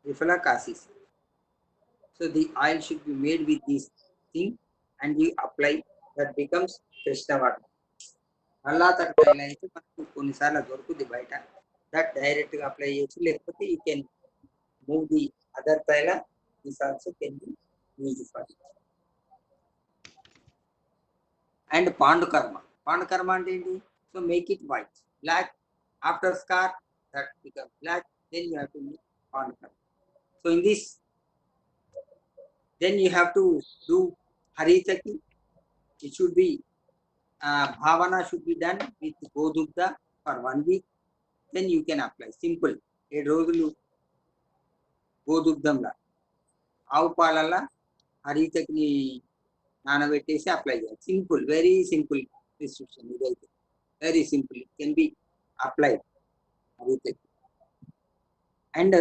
త్రిఫలా కాసిస్. So the oil should be made with this thing and you apply, that becomes Krishnavarma. అల్లా తరకాయల అయితే మనకు కొన్నిసార్లు దొరుకుతుంది బయట, దట్ డైరెక్ట్ గా అప్లై చేయొచ్చు, లేకపోతే you can move the other తైల, this also can be used for it. And పాండుకర్మ, పాండుకర్మ అంటే ఏంటి? So make it white, black, after scar that become black, then you have to make పాండుకర్మ. So in this then you have to do haritaki. It should be bhavana should be done with godubda for 1 week, then you can apply. Simple. 7 రోజులు గోదుగ్ధంలా ఆవు పాలల్ల హరితకిని నానబెట్టేసి apply చేయాలి. Simple, very simple prescription ఇదైతే, very simple. It can be applied హరితకి. And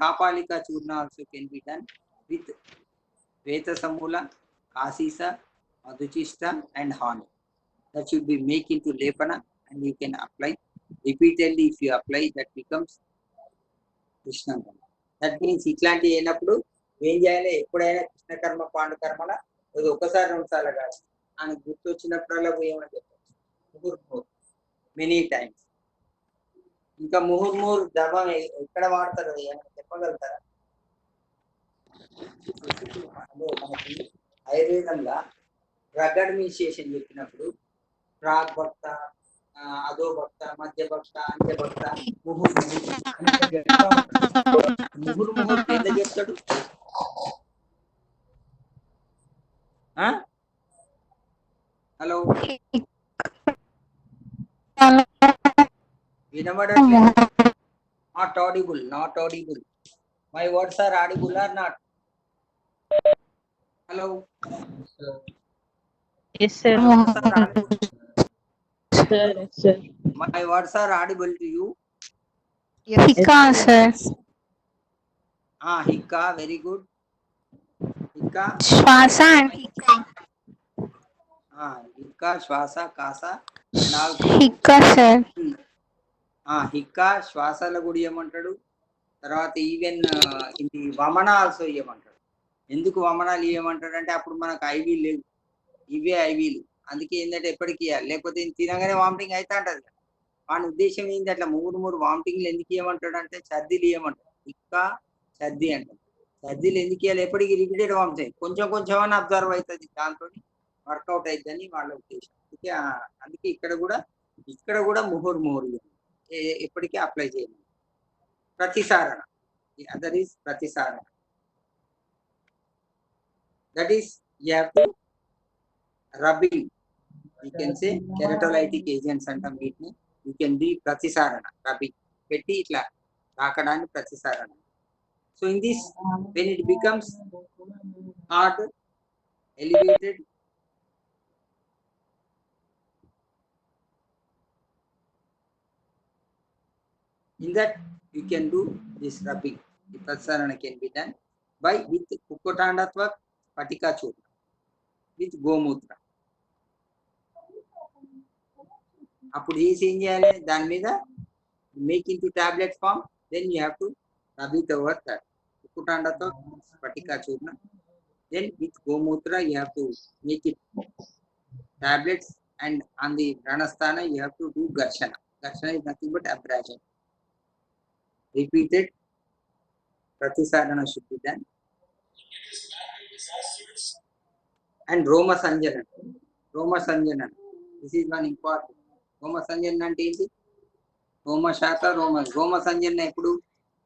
కాపాలిక చూర్ణ also can be done with Veta Samula, Kasisa, Madhuchista and honey. That should be made into lepana and you can apply repeatedly. If you apply, that becomes Krishna Karma. That means ఇట్లాంటి అయినప్పుడు ఏం చేయాలి? ఎప్పుడైనా కృష్ణ కర్మ పాండుకర్మల అది ఒకసారి 2 సార్లు కాదు, అని గుర్తొచ్చినప్పుడల్లా ఏమని చెప్పచ్చు, ముహుర్ముహుర్, మెనీ టైమ్స్. ఇంకా ముహుర్ముహుర్ ధర్మం ఎక్కడ వాడతారు ఏమైనా చెప్పగలుగుతారా? మనకి ఆయుర్వేదంలో డ్రగ్ అడ్మినిస్ట్రేషన్ చెప్పినప్పుడు ప్రాగ్ భక్త, అదో భక్త, మధ్య భక్త, అంత్య భక్త, ముహుర్ముహుర్ ఎంత చెప్తాడు? హలో, వినబడట్లేదు. Not audible, not audible. My words are audible or not? Hello?
Yes, sir.
My words are audible.
Sir, yes, sir.
My words are audible to you?
Hika, sir.
Hika, very good. Hika.
Shwasa and Hika.
Hika, Shwasa, Kasa. And also
Hika, sir.
Hika, Shwasala కూడా ఏమంటాడు? తర్వాత even ఇది వమన also ఇవ్వమంటాడు. ఎందుకు వమనాలు ఇవ్వమంటాడు అంటే అప్పుడు మనకు ivy లేవు, ఇవే ఐవీలు. అందుకే ఏంటంటే ఎప్పటికీ ఇవ్వాలి, లేకపోతే తినగానే వామిటింగ్ అవుతా ఉంటుంది. వాని ఉద్దేశం ఏంటి? అట్లా 3 వామిటింగ్లు ఎందుకు ఇవ్వమంటాడు అంటే ఛర్దీలు ఇవ్వమంటాడు. ఇంకా ఛర్దీ అంటాడు. ఛర్దీలు ఎందుకు ఇవ్వాలి? ఎప్పటికీ రిపీటెడ్ వామిటింగ్, కొంచెం కొంచెం అని అబ్జర్వ్ అవుతుంది, దాంతో వర్కౌట్ అవుతుందని వాళ్ళ ఉద్దేశం. అందుకే ఇక్కడ కూడా ముహుర్ముహుర్ ఎప్పటికీ అప్లై చేయాలి. Pratisarana. The other is Pratisarana. That is, you have to rubbing. You can say keratolytic agents and వీటిని you can do Pratisarana, rubbing. పెట్టి ఇట్లా రాకడాన్ని Pratisarana. So in this, when it becomes hard, elevated, in that you can do this rubbing. The Pratisarana can be done by with Kukotandatva Patika Churna, with Gomutra. అప్పుడు ఏం చేయాలి? దాని మీద make into tablet form, then you have to rub it over that Kukotandatva Patika Churna. Then with Gomutra you have to make it tablets, and on the Pranasthana you have to do Garshana. Garshana is nothing but abrasion. Repeated Pratisarana should be done. And Roma Sanjana. Roma Sanjana. This is one important. Roma Sanjana అంటే ఏంటి? Roma Shaka, Roma Sanjana ఎప్పుడు?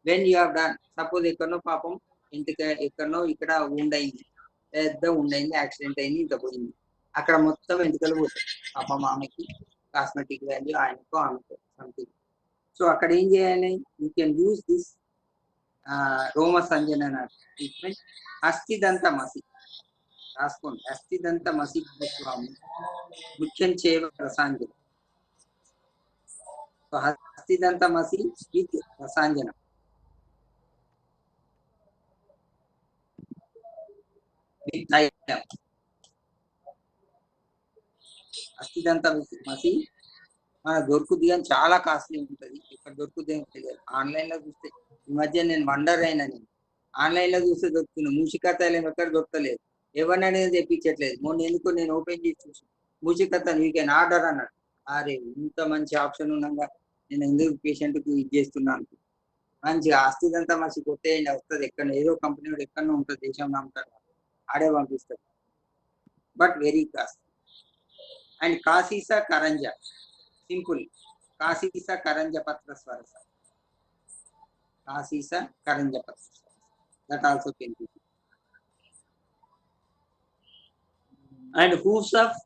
When you have done, suppose ఎక్కడనో పాపం ఇంటికి ఎక్కడనో ఇక్కడ ఉండయింది, పెద్ద ఉండయింది, accident అయింది, ఇంత పోయింది, అక్కడ మొత్తం ఎంటికలు పోతాయి. పాపం ఆమెకి కాస్మెటిక్ వాల్యూ, ఆయనకు ఆమెకు సంథింగ్. సో అక్కడ ఏం చేయాలి? యూ కెన్ యూజ్ దిస్ రోమ సంజన ట్రీట్మెంట్. అస్థిదంత మసి రాసుకోండి. అస్థిదంత మసి ముఖ్యం చేవ రసాంజనం. సో హస్తిదంత మసి విత్ రసాంజనం. with thylam. అస్థిదంత మసి మన దొరుకుద్ది కానీ చాలా కాస్ట్లీ ఉంటుంది. ఇక్కడ దొరుకుద్ది తెలియదు. ఆన్లైన్ లో చూస్తే ఈ మధ్య నేను వండర్ అయినా, నేను ఆన్లైన్ లో చూస్తే దొరుకుతుంది. మూషికా తైలం ఎక్కడ దొరకలేదు. ఎవరిని అనేది తెప్పించట్లేదు. మొన్న ఎందుకో నేను ఓపెన్ చేసి చూసి మూషికా తైలం యూ కెన్ ఆర్డర్ అన్నాడు. అరే ఇంత మంచి ఆప్షన్ ఉండగా నేను ఎందుకు పేషెంట్ కు ఇది చేస్తున్నాను. మంచిగా అస్థిదంతా మసి కొట్టేయండి వస్తుంది. ఎక్కడ ఏదో కంపెనీ ఎక్కడో ఉంటుంది, దేశంలో అమ్ముతారు, ఆడే పంపిస్తారు. But very cost. అండ్ కాసీసా కరంజా, సింపుల్ కాసీసా కరంజ పత్ర స్వరస, కాసీసా కరంజ పత్ర స్వరస, that also can be. And hooves of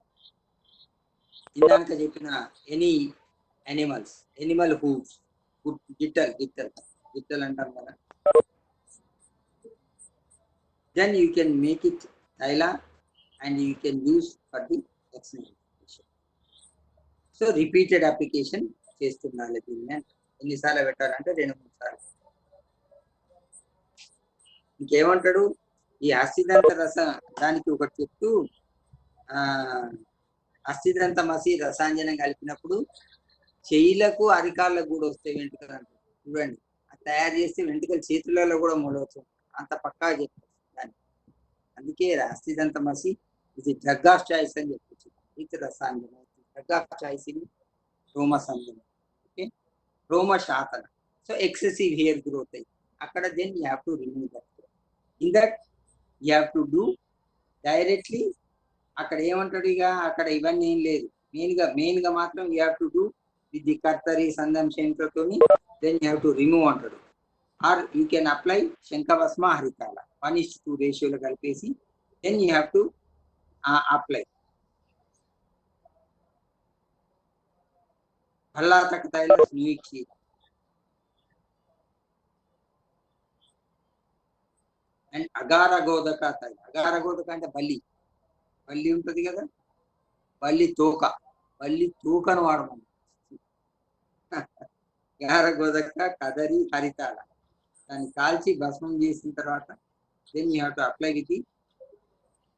ఇందాక చెప్పిన ఎనీ అనిమల్స్, ఎనిమల్ హూవ్స్, గిట్టల్ గిట్టల్ గిట్టల్ అంటాం కదా. then you can make it thyla and you can use for the vaccination. So repeated application చేస్తుండాలి. దీన్ని ఎన్నిసార్లు పెట్టాలంటే 2-3 సార్లు. ఇంకేమంటాడు ఈ అస్థిదంత రస దానికి ఒకటి చెప్తూ, అస్థిదంత మసి రసాంజనం కలిపినప్పుడు చెయ్యిలకు అరికాళ్ళకు కూడా వస్తాయి వెంట్రుకలు అంటారు. చూడండి, అది తయారు చేస్తే వెంట్రుకలు చేతులలో కూడా మూలవచ్చు. అంత పక్కా చెప్తారు దాన్ని. అందుకే అస్థిదంత మసి ఇది డ్రగ్ ఆఫ్ చాయిస్ అని చెప్పచ్చు. ఇది రసాంజనం, డ్రగ్ ఆఫ్ చాయిస్ ఇన్ రోమసంజనం. ఓకే, రోమ శాతన. సో ఎక్సెసివ్ హెయిర్ గ్రోత్ అయ్యి అక్కడ then you have to remove that. In that you have to do directly. అక్కడ ఏమంటాడు ఇక అక్కడ ఇవన్నీ ఏం లేదు. మెయిన్ గా మాత్రం you have to do with the కర్తరి సందం శంఖతోని, then you have to remove అంటాడు. ఆర్ యూ కెన్ అప్లై శంఖభస్మ హరితాల 1:2 రేషియోలో కలిపేసి then you have to apply. భల్లాతక తైల స్నీక్షి. అండ్ అగార గోదక తైల. అగార గోదక అంటే బల్లి ఉంటది కదా, బల్లి తోకను వాడమని. అగార గోదక కదరి హరితాల దాన్ని కాల్చి భస్మం చేసిన తర్వాత then you have to apply with the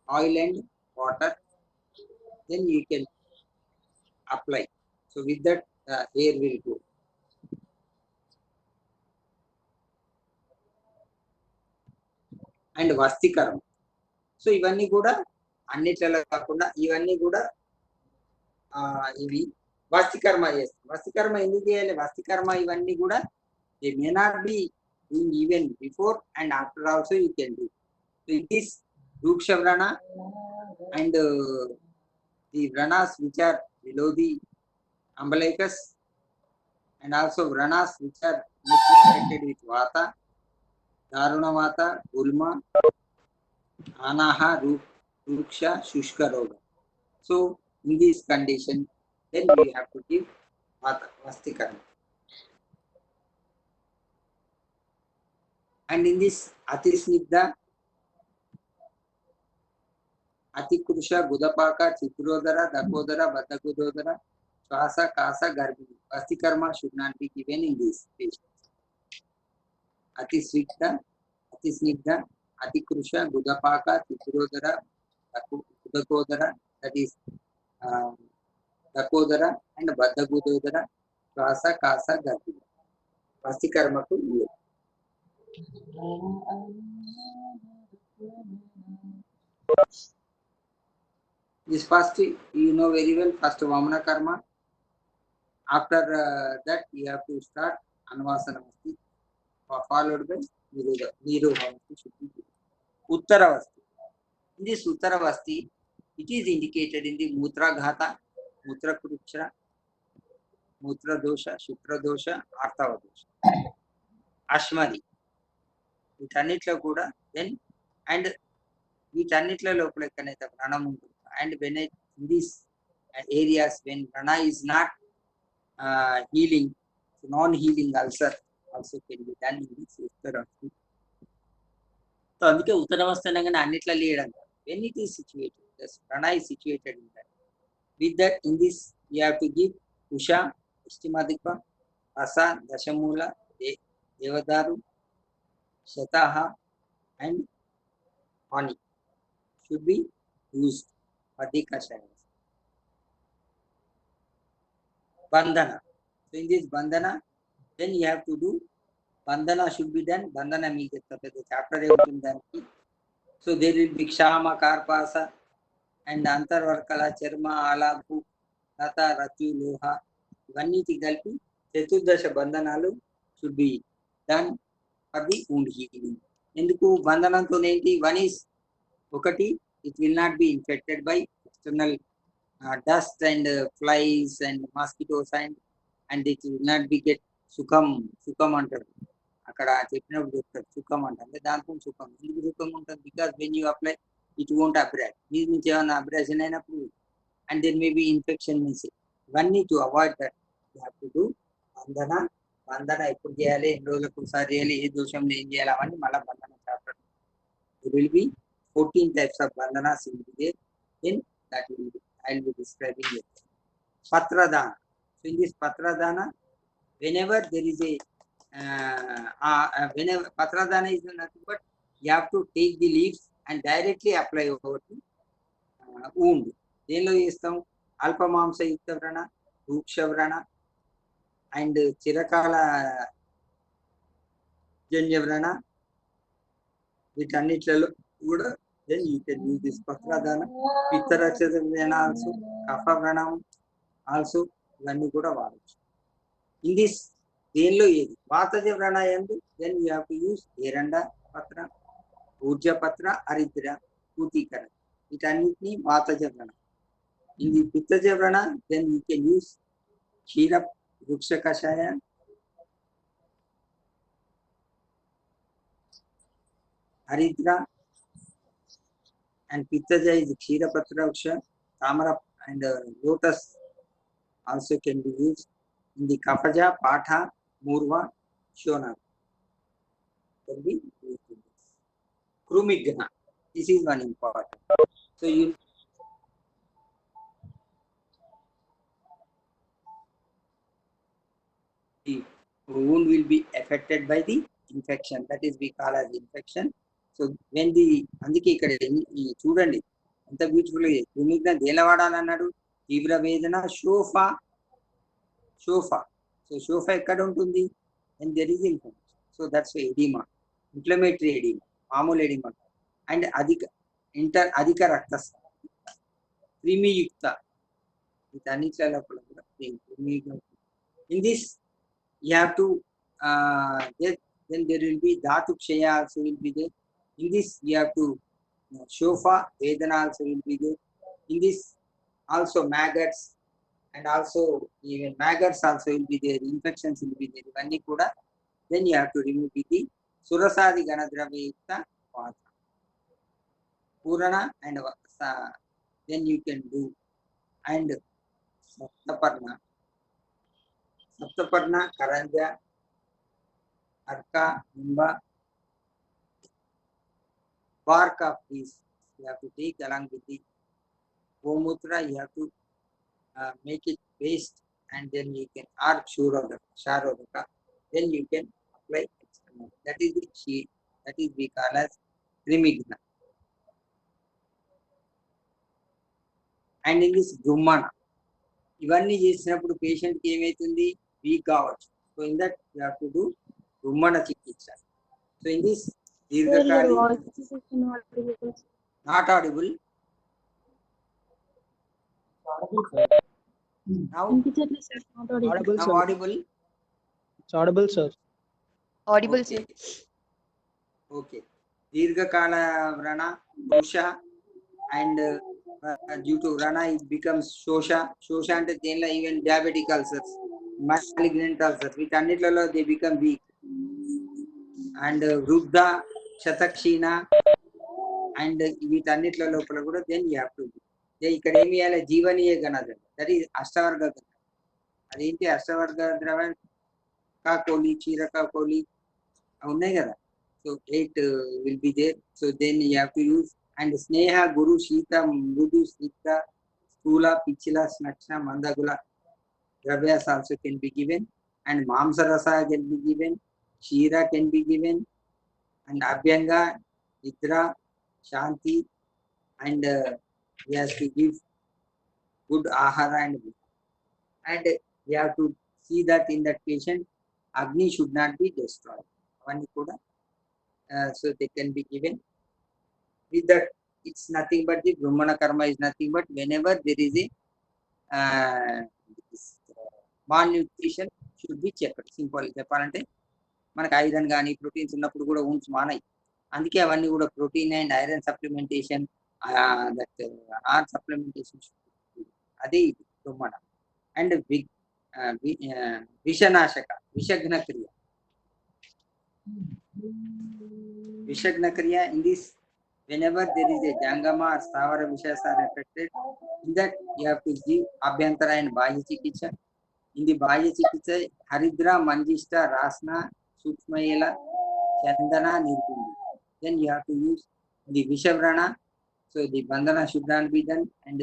oil and water, then you can apply. So with that hair will go. And వస్తికరం. సో ఇవన్నీ కూడా అన్నిట్లలో కాకుండా ఇవన్నీ కూడా ఇవి వస్తికర్మ చేస్తాం. వస్తికర్మ ఎందుకు చేయాలి? వస్తికర్మ ఇవన్నీ కూడా they may not be doing even before and after also you can do. So it is ruksha vrana and the vranas which are below the umbilicus, and also vranas which are mostly affected with vata, daruna vata, gulma, anaha, ruksha, shushka roga. So in this condition then we have to give vata vastikarma. And in this atisnigdha, అతికృష, గుదపాక, చిత్రోదర, దకోదర, బద్దకుదోదర, శ్వాస, కాస, గర్భిణి. వస్తికర్మ should not be given in these patients. అతిస్నిగ్ధ, అతికృష, గుదపాక, చిత్రోదర, ఉదకోదర, that is దకోదర అండ్ బద్దకుదోదర, శ్వాస, కాస, గర్భిణి. వస్తికర్మకు this first you know very well, first Vamana karma. After that you have to start Anvasana Vasti, followed by Nirodha Vasti should be given. Uttara Vasti. In this Uttara Vasti, it is indicated in the Mutra Ghata, Mutra Kuruksha, Mutra Dosha, Shukra Dosha, Artava Dosha, Ashmadi. వీటన్నిట్లో కూడా then and వీటన్నిట్లో లోపల ఎక్కడైతే ప్రాణం ఉంటుంది and when in these areas when prana is not healing, non-healing ulcer also can be done in this uttaravasti. So అందుకే ఉత్తరావస్థ అనగానే అన్నిట్లో లేయడం. when it is situated, the prana is situated in that. With that in this you have to give usha, ishtimadika, rasa, dashamula, devadaru, shataha and honey. should be used for the kashayas. Bandhana. So in this bandhana, then you have to do bandhana should be done. Bandhana means the chapter daaniki. So there will be kshama, karpasa, and antarvarkala, charma, alapu, lata, ratu, loha. Ivaniti kalpi చతుర్దశ బంధనాలు should be done for the wound healing. ఎందుకు బంధనంతో ఏంటి? One is ఒకటి, it will not be infected by external dust and flies and mosquitoes and it will not be get సుఖం అంటారు అక్కడ చెప్పినప్పుడు చెప్తారు సుఖం అంటే దాంతో సుఖం ఎందుకు సుఖం ఉంటుంది? Because when you apply it won't abrade, దీని నుంచి ఏమైనా అబ్రాషన్ అయినప్పుడు and then maybe infection means ఇవన్నీ to avoid that you have to do బంధన ఎప్పుడు చేయాలి, ఎన్ని రోజులకు ఒకసారి చేయాలి, ఏ దోషంలో ఏం చేయాలి, అవన్నీ మళ్ళీ బంధన chapter. There will be 14 types of bandhanas in that I will be describing it. Patradana. So in this Patradana, whenever there is whenever Patradana is nothing but you have to take the leaves and directly apply over the wound. దేనిలో చేస్తాం? అల్పమాంస యుక్త వ్రణ, వృక్ష వ్రణ and చిరకాల జన్య వ్రణ, వీటన్నిట్లలో కూడా then you can use this పత్రదాన. పిత్తరక్ష వ్రణ also, కఫ వ్రణం ఆల్సో, ఇవన్నీ కూడా వాడచ్చు. ఇన్ దిస్ దేనిలో ఏది వాతజ వ్రణ ఎందు then you have to use ఏరండ పత్ర, ఊర్జ పత్ర, హరిద్ర, పూతీకరణ, వీటన్నిటిని వాతజ వ్రణ. ఇన్ ది పిత్తజ వ్రణ then you can use క్షీర వృక్ష కషాయ, హరిద్ర, and pittaja is ksheerapatra vriksha, tamara and lotus also can be used. In the kafaja, patha, murva, shona can be used in this. Krumigna, this is one important. So you the wound will be affected by the infection, that is we call as infection. So when the అందుకే ఇక్కడ చూడండి ఎంత beautiful గా క్రిమిగ్న దేలా వాడాలన్నాడు? తీవ్ర వేదన, sofa. So sofa ఎక్కడ ఉంటుంది? And there is infection. So that's oedema, inflammatory oedema, మామూలు ఎడిమా. అండ్ అధిక రక్తస్రావం, క్రిమియుక్త, వీటన్నిటిలో కూడా in this you have to then there will be dhatu kshaya also will be there. In this you have to shofa vedana also will be there. In this also maggots and also even maggots also will be there, infections will be there, ivanni kuda then you have to remove the surasadi ganadravya yukta vata purana and then you can do. And saptaparna, karanja, arka, nimba, bark of these you have to take along with the gomutra, you have to make it paste and then you can or sharodaka, then you can apply external. That is the sheet, that is we call as krimigna. And in this drummana, ఇవన్నీ చేసినప్పుడు patient కి ఏమైతుంది? Weak కావచ్చు. So in that you have to do రుమ్మణ చికిత్స. So in this దీర్ఘకాలి not audible audible
audible sir.
Audible, sir.
Okay. దీర్ఘకాల వ్రణ, వృష and due to rana it becomes shosha అంటే దేనిలో even diabetic ulcers, malignant ulcers, వీటన్నిటిలో they become weak. and వృద్ధ, శతక్షీణ అండ్ వీటన్నిటిలో లోపల కూడా then you have to do. ఇక్కడ ఏమి చేయాలి? జీవనీయ గణద్రవ్యం, దట్ ఈస్ అష్టవర్గ ద్రవ్యం. అదేంటి అష్టవర్గ ద్రవ్యం? కాకోలి, చీరకాకోలి ఉన్నాయి కదా. So 8 will be there. So then you have to use. And sneha, guru, shita, mrudu, snigdha, stula, pichila, snakshna, mandagula dravyas also can be given. And mamsarasa can be given, shira can be given, and abhyanga, nidra, shanti, and he has to give good ahara and we have to see that in that patient Agni should not be destroyed. Avani kuda, so they can be given. With that, it's nothing but the Brahmana karma is nothing but whenever there is a this, malnutrition should be checked. Simple చెప్పాలంటే మనకు iron కానీ proteins ఉన్నప్పుడు కూడా ఉంచి మానాయి, అందుకే అవన్నీ కూడా protein and iron supplementation, that are supplementation అదే ఇది బ్రహ్మణ. అండ్ విషనాశక విషగ్న క్రియ, విషగ్న క్రియ in this whenever there is a jangama or stavara vishas are affected, in that you have to give abhyantara and bahya chikitsa. In the bahya chikitsa, haridra, manjishta, rasna, sukshmayela, chandana, nirgundi. Then you have to use the vishavrana, so the bandhana should not be done, and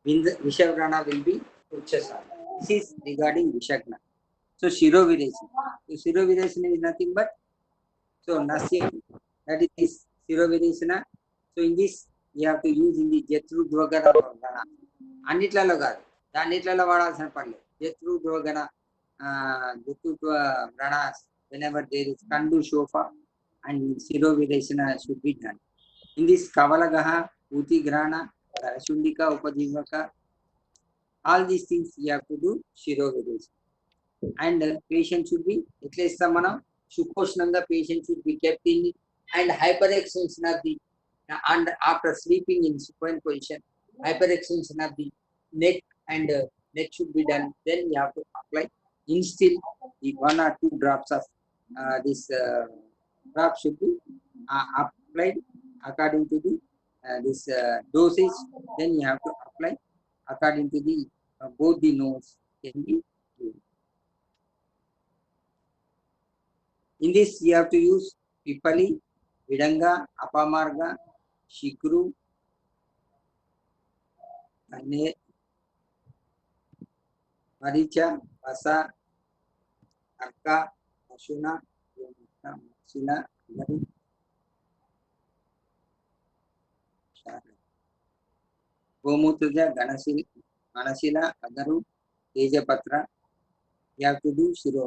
vishavrana will be uchasana. This is regarding vishagna. So shirovireshana, so shirovireshana is nothing but, so nasya, that is shirovireshana. So in this you have to use in the jatru dvagana vrana, అన్నిట్లలో కాదు, దాన్నిట్లలో వాడాల్సిన పర్లేదు. జత్రు ద్వగన జత్రుత్వ వ్రణాస్ whenever there is kandu shofa and shirovireshana should be done. In this kavalagaha, uti grana, karashundika, upadivaka, all these things you have to do shirovireshana. And patient should be at least మనం సుఖోష్ణంగా patient should be kept in, and hyperextension of the, and after sleeping in supine position, hyperextension of the neck and neck should be done. Then you have to apply, instill the 1 or 2 drops of this drop should be applied according to the this dosage. Then you have to apply according to the both the nose can be used. In this you have to use pipali, vidanga, apamarga, shikru, maricha, vasa, arka, ashuna, sila, gomutraja, ganasila, agaru, tejapatra. You have to do shiro.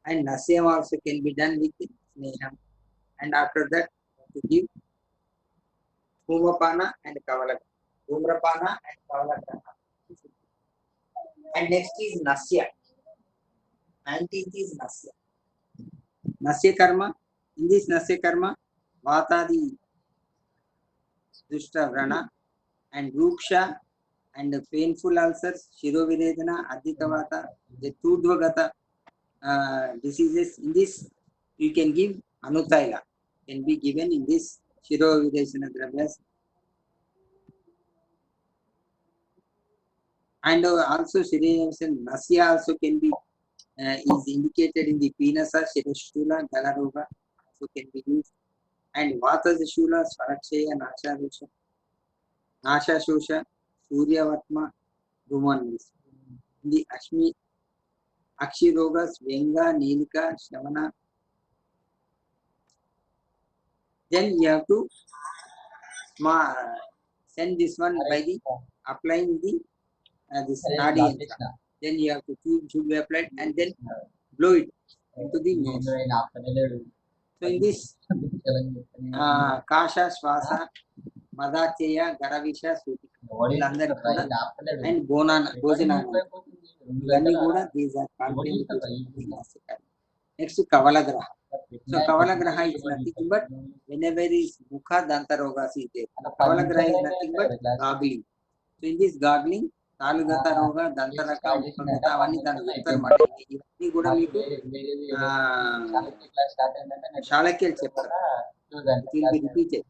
And nasyam also can be done with sneham. And after that, to give Dhumapana and Kavalaka. Dhumrapana and Kavalaka. And next is Nasya. 19th is Nasya. Nasya karma. In this Nasya karma, Vatadi Dushta Vrana and Ruksha and painful ulcers, Shiroviredana, Adhikavata, the Tudvagata diseases. In this, you can give Anutaila, can be given in this Shirovireshana Dravyas. And also Shirovireshana Nasya also can be is indicated in the Pinasa, Shirashula, Galaroga, also can be used. And Vatashula, Swarakshaya, Nasha Shosha, Surya Vatma, Dhumanis. In the Ashmi, Akshirogas, Venga, Nilika, Shavana. Then you have to send this one by the applying the this nadi. Then you have to tube should be applied and then blow it into the nose. So in this Kasha, Swasa, Madacheya, Garavisha, Sutika, and Bojana. These are contained. Next to Kavalagraha. So Kavalagraha is nothing but whenever is Mukha Dantarogas is there. Kavalagraha is nothing but gargling. So in this gargling, Talugata Roga, Dantaraka, Mukhamata, Avani Dantar Mata. Ivani Guda Miku Shalakil Chapter. It will be repeated.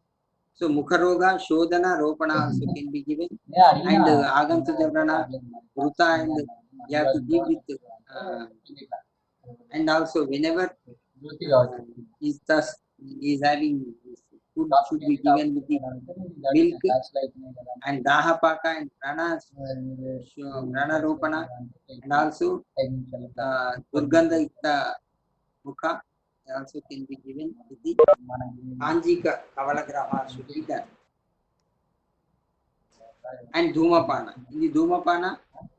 So Mukharoga, Shodana, Ropana also can be given. And Agantu Javrana, Ruta, and you have to give with and also whenever is thus is having food should be given with the milk and Dahapaka and Prana Ropana, and also Durganda Itta Mukha also can be given with the Anjika Kavalagraha should be done. And ధూమపాన. ఇది ధూమపాన.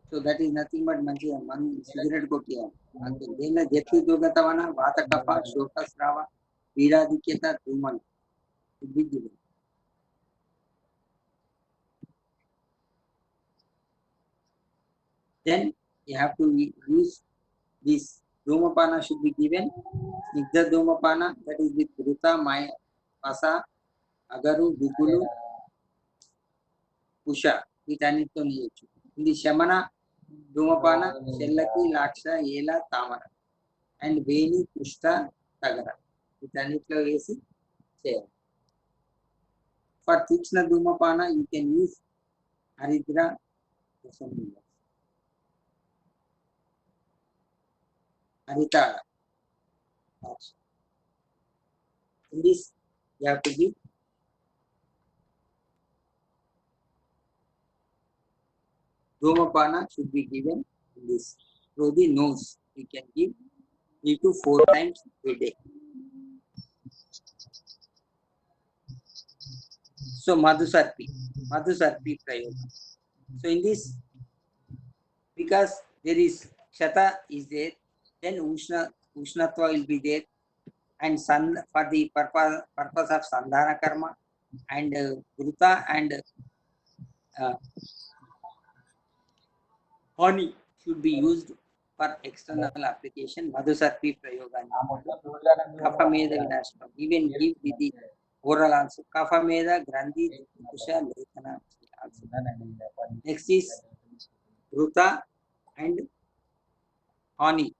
So that is nothing but మంచిగా cigarette కొట్టియాలి అంతే. దేనిలో జప్తి దుర్గతవన వాత కఫ శోకస్రావ పీడాధిక్యత ధూమన. Then you have to use this dhumapana should be given. Snigdha dhumapana, that is with Ruta, Maya, Pasa, Agaru, Bigulu, Pusha. వీటన్నిటితో చేయొచ్చు. ఇది శమన ధూమపాన చెల్లకి లాక్ష ఏల తామర అండ్ వేణి పుష్ట తగర వీటన్నిటిలో వేసి చేయాలి. ఫర్ తీక్ష్ణ ధూమపాన యూ కెన్ యూస్ హరిద్ర హరితాళ. In this you have to give Dhumapana should be given in this through the nose. We can give 3 to 4 times a day. So Madhusarpi Prayoga. So in this, because there is Kshata is there, then Ushnatva will be there, and for the purpose of Sandhana Karma, and Gruta and honey should be used for external application. Madhusarpi Prayoga. Kaphameda Vinasham. Even give with the oral also. Kaphameda, Grandhi, Kusha, Lekana also. Next is Gruta and honey.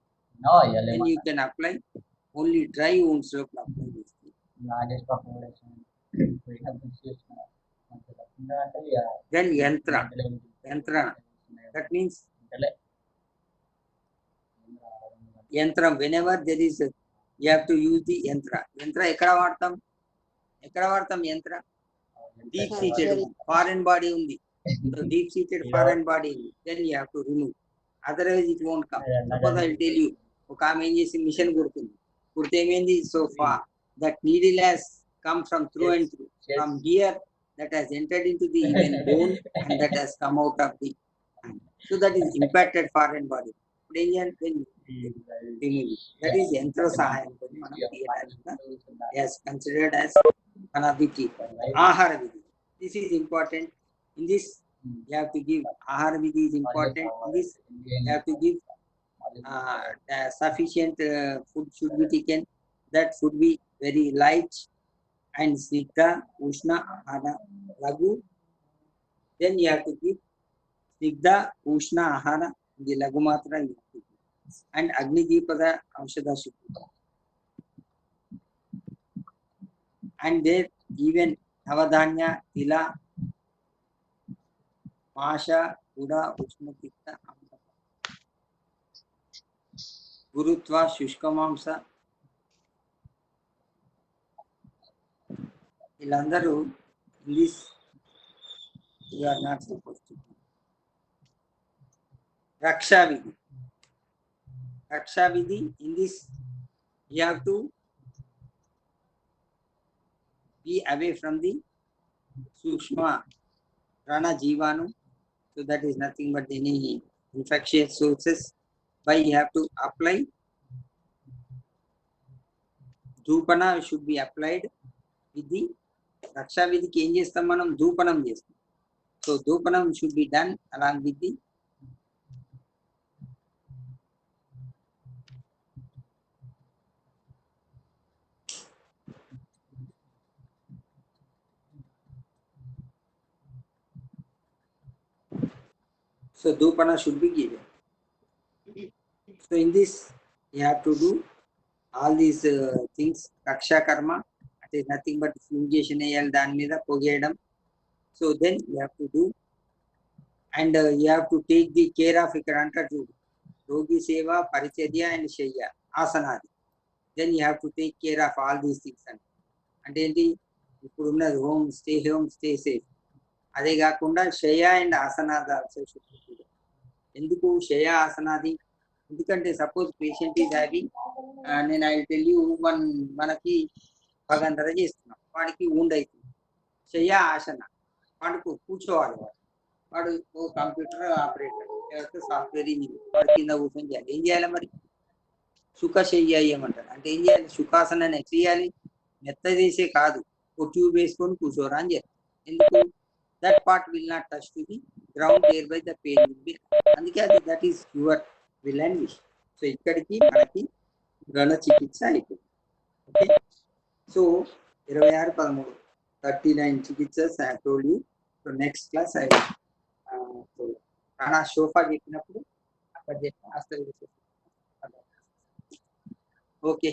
Then you can apply only dry wounds of apply this thing. Then yantra. That means yantram. Whenever there is you have to use the yantra. Yantra ekkada vaartam yantra? Deep seated foreign body undi. So deep seated foreign body undi. Then you have to remove. Otherwise it won't come. Suppose I will tell you, ఒక ఆమె ఏం చేసి machine కుడితే ఏమైంది? So far that needle has come from through and through. From here that has entered into the even bone and that has come out of the hand. So that is impacted foreign body. That is yantra sahayam. Yes, considered as one of the key. Ahara vidhi. This is important. In this you have to give ahara vidhi is important. In this you have to give sufficient food should be taken. That should be very light and snigdha, ushna, ahara, lagu. Then you have to give snigdha, ushna, ahara, the lagu matra you have to give. And agni deepada amshada should be. And there even navadhanya, tila, masha, guda, ushna, tikta, amrita. Gurutva, shushkamamsa. వీళ్ళందరూ English you are not supposed to. Raksha vidhi in this you have to be away from the sukshma prana jivanu. So that is nothing but any infectious sources. By you have to apply dhupana should be applied with the raksha vidhiki ఏం చేస్తాం మనం? ధూపనం చేస్తాం. So dhupanam should be done along with the so dhupana should be given. So in this you have to do all these things. Raksha karma, it is nothing but fumigation ayal dani meeda pogeyadam. So then you have to do, and you have to take the care of ikkada antaru rogi seva, paricharya and shayya asanadi. Then you have to take care of all these things. అంటే ఏంటి? ఇప్పుడు ఉన్నది home stay safe. అదే కాకుండా శయ and ఆసనాది also should be given. ఎందుకు శయ ఆసనాది? ఎందుకంటే సపోజ్ పేషెంట్ ఈజ్ హ్యావింగ్, నేను ఐ టెల్ యూ, మనకి భగంధర చేస్తున్నాం, వాడికి ఊండ్ అవుతుంది. శయ ఆసన, వాడికి కూర్చోవాలి. వాడు ఓ కంప్యూటర్ ఆపరేటర్ లేకపోతే సాఫ్ట్వేర్ ఇంజనీర్ వాడు కింద కూర్చొని చేయాలి. ఏం చేయాలి మరి? సుఖ చెయ్యమంటారు. అంటే ఏం చేయాలి? సుఖాసనాన్ని ఎట్లా చేయాలి? మెత్త చేసే కాదు, ఒక ట్యూబ్ వేసుకొని కూర్చోరా అని చెప్పాలి. ఎందుకు? That part will not touch to the ground thereby the pain will be. అందుకే అది that is your will and wish. So ఇక్కడికి మనకి గణ చికిత్స అయిపోయింది. ఓకే, సో 26-13 39 చికిత్సస్ I told you. So next class I రాణా షోఫా చెప్పినప్పుడు అక్కడ చెప్పిన ఓకే.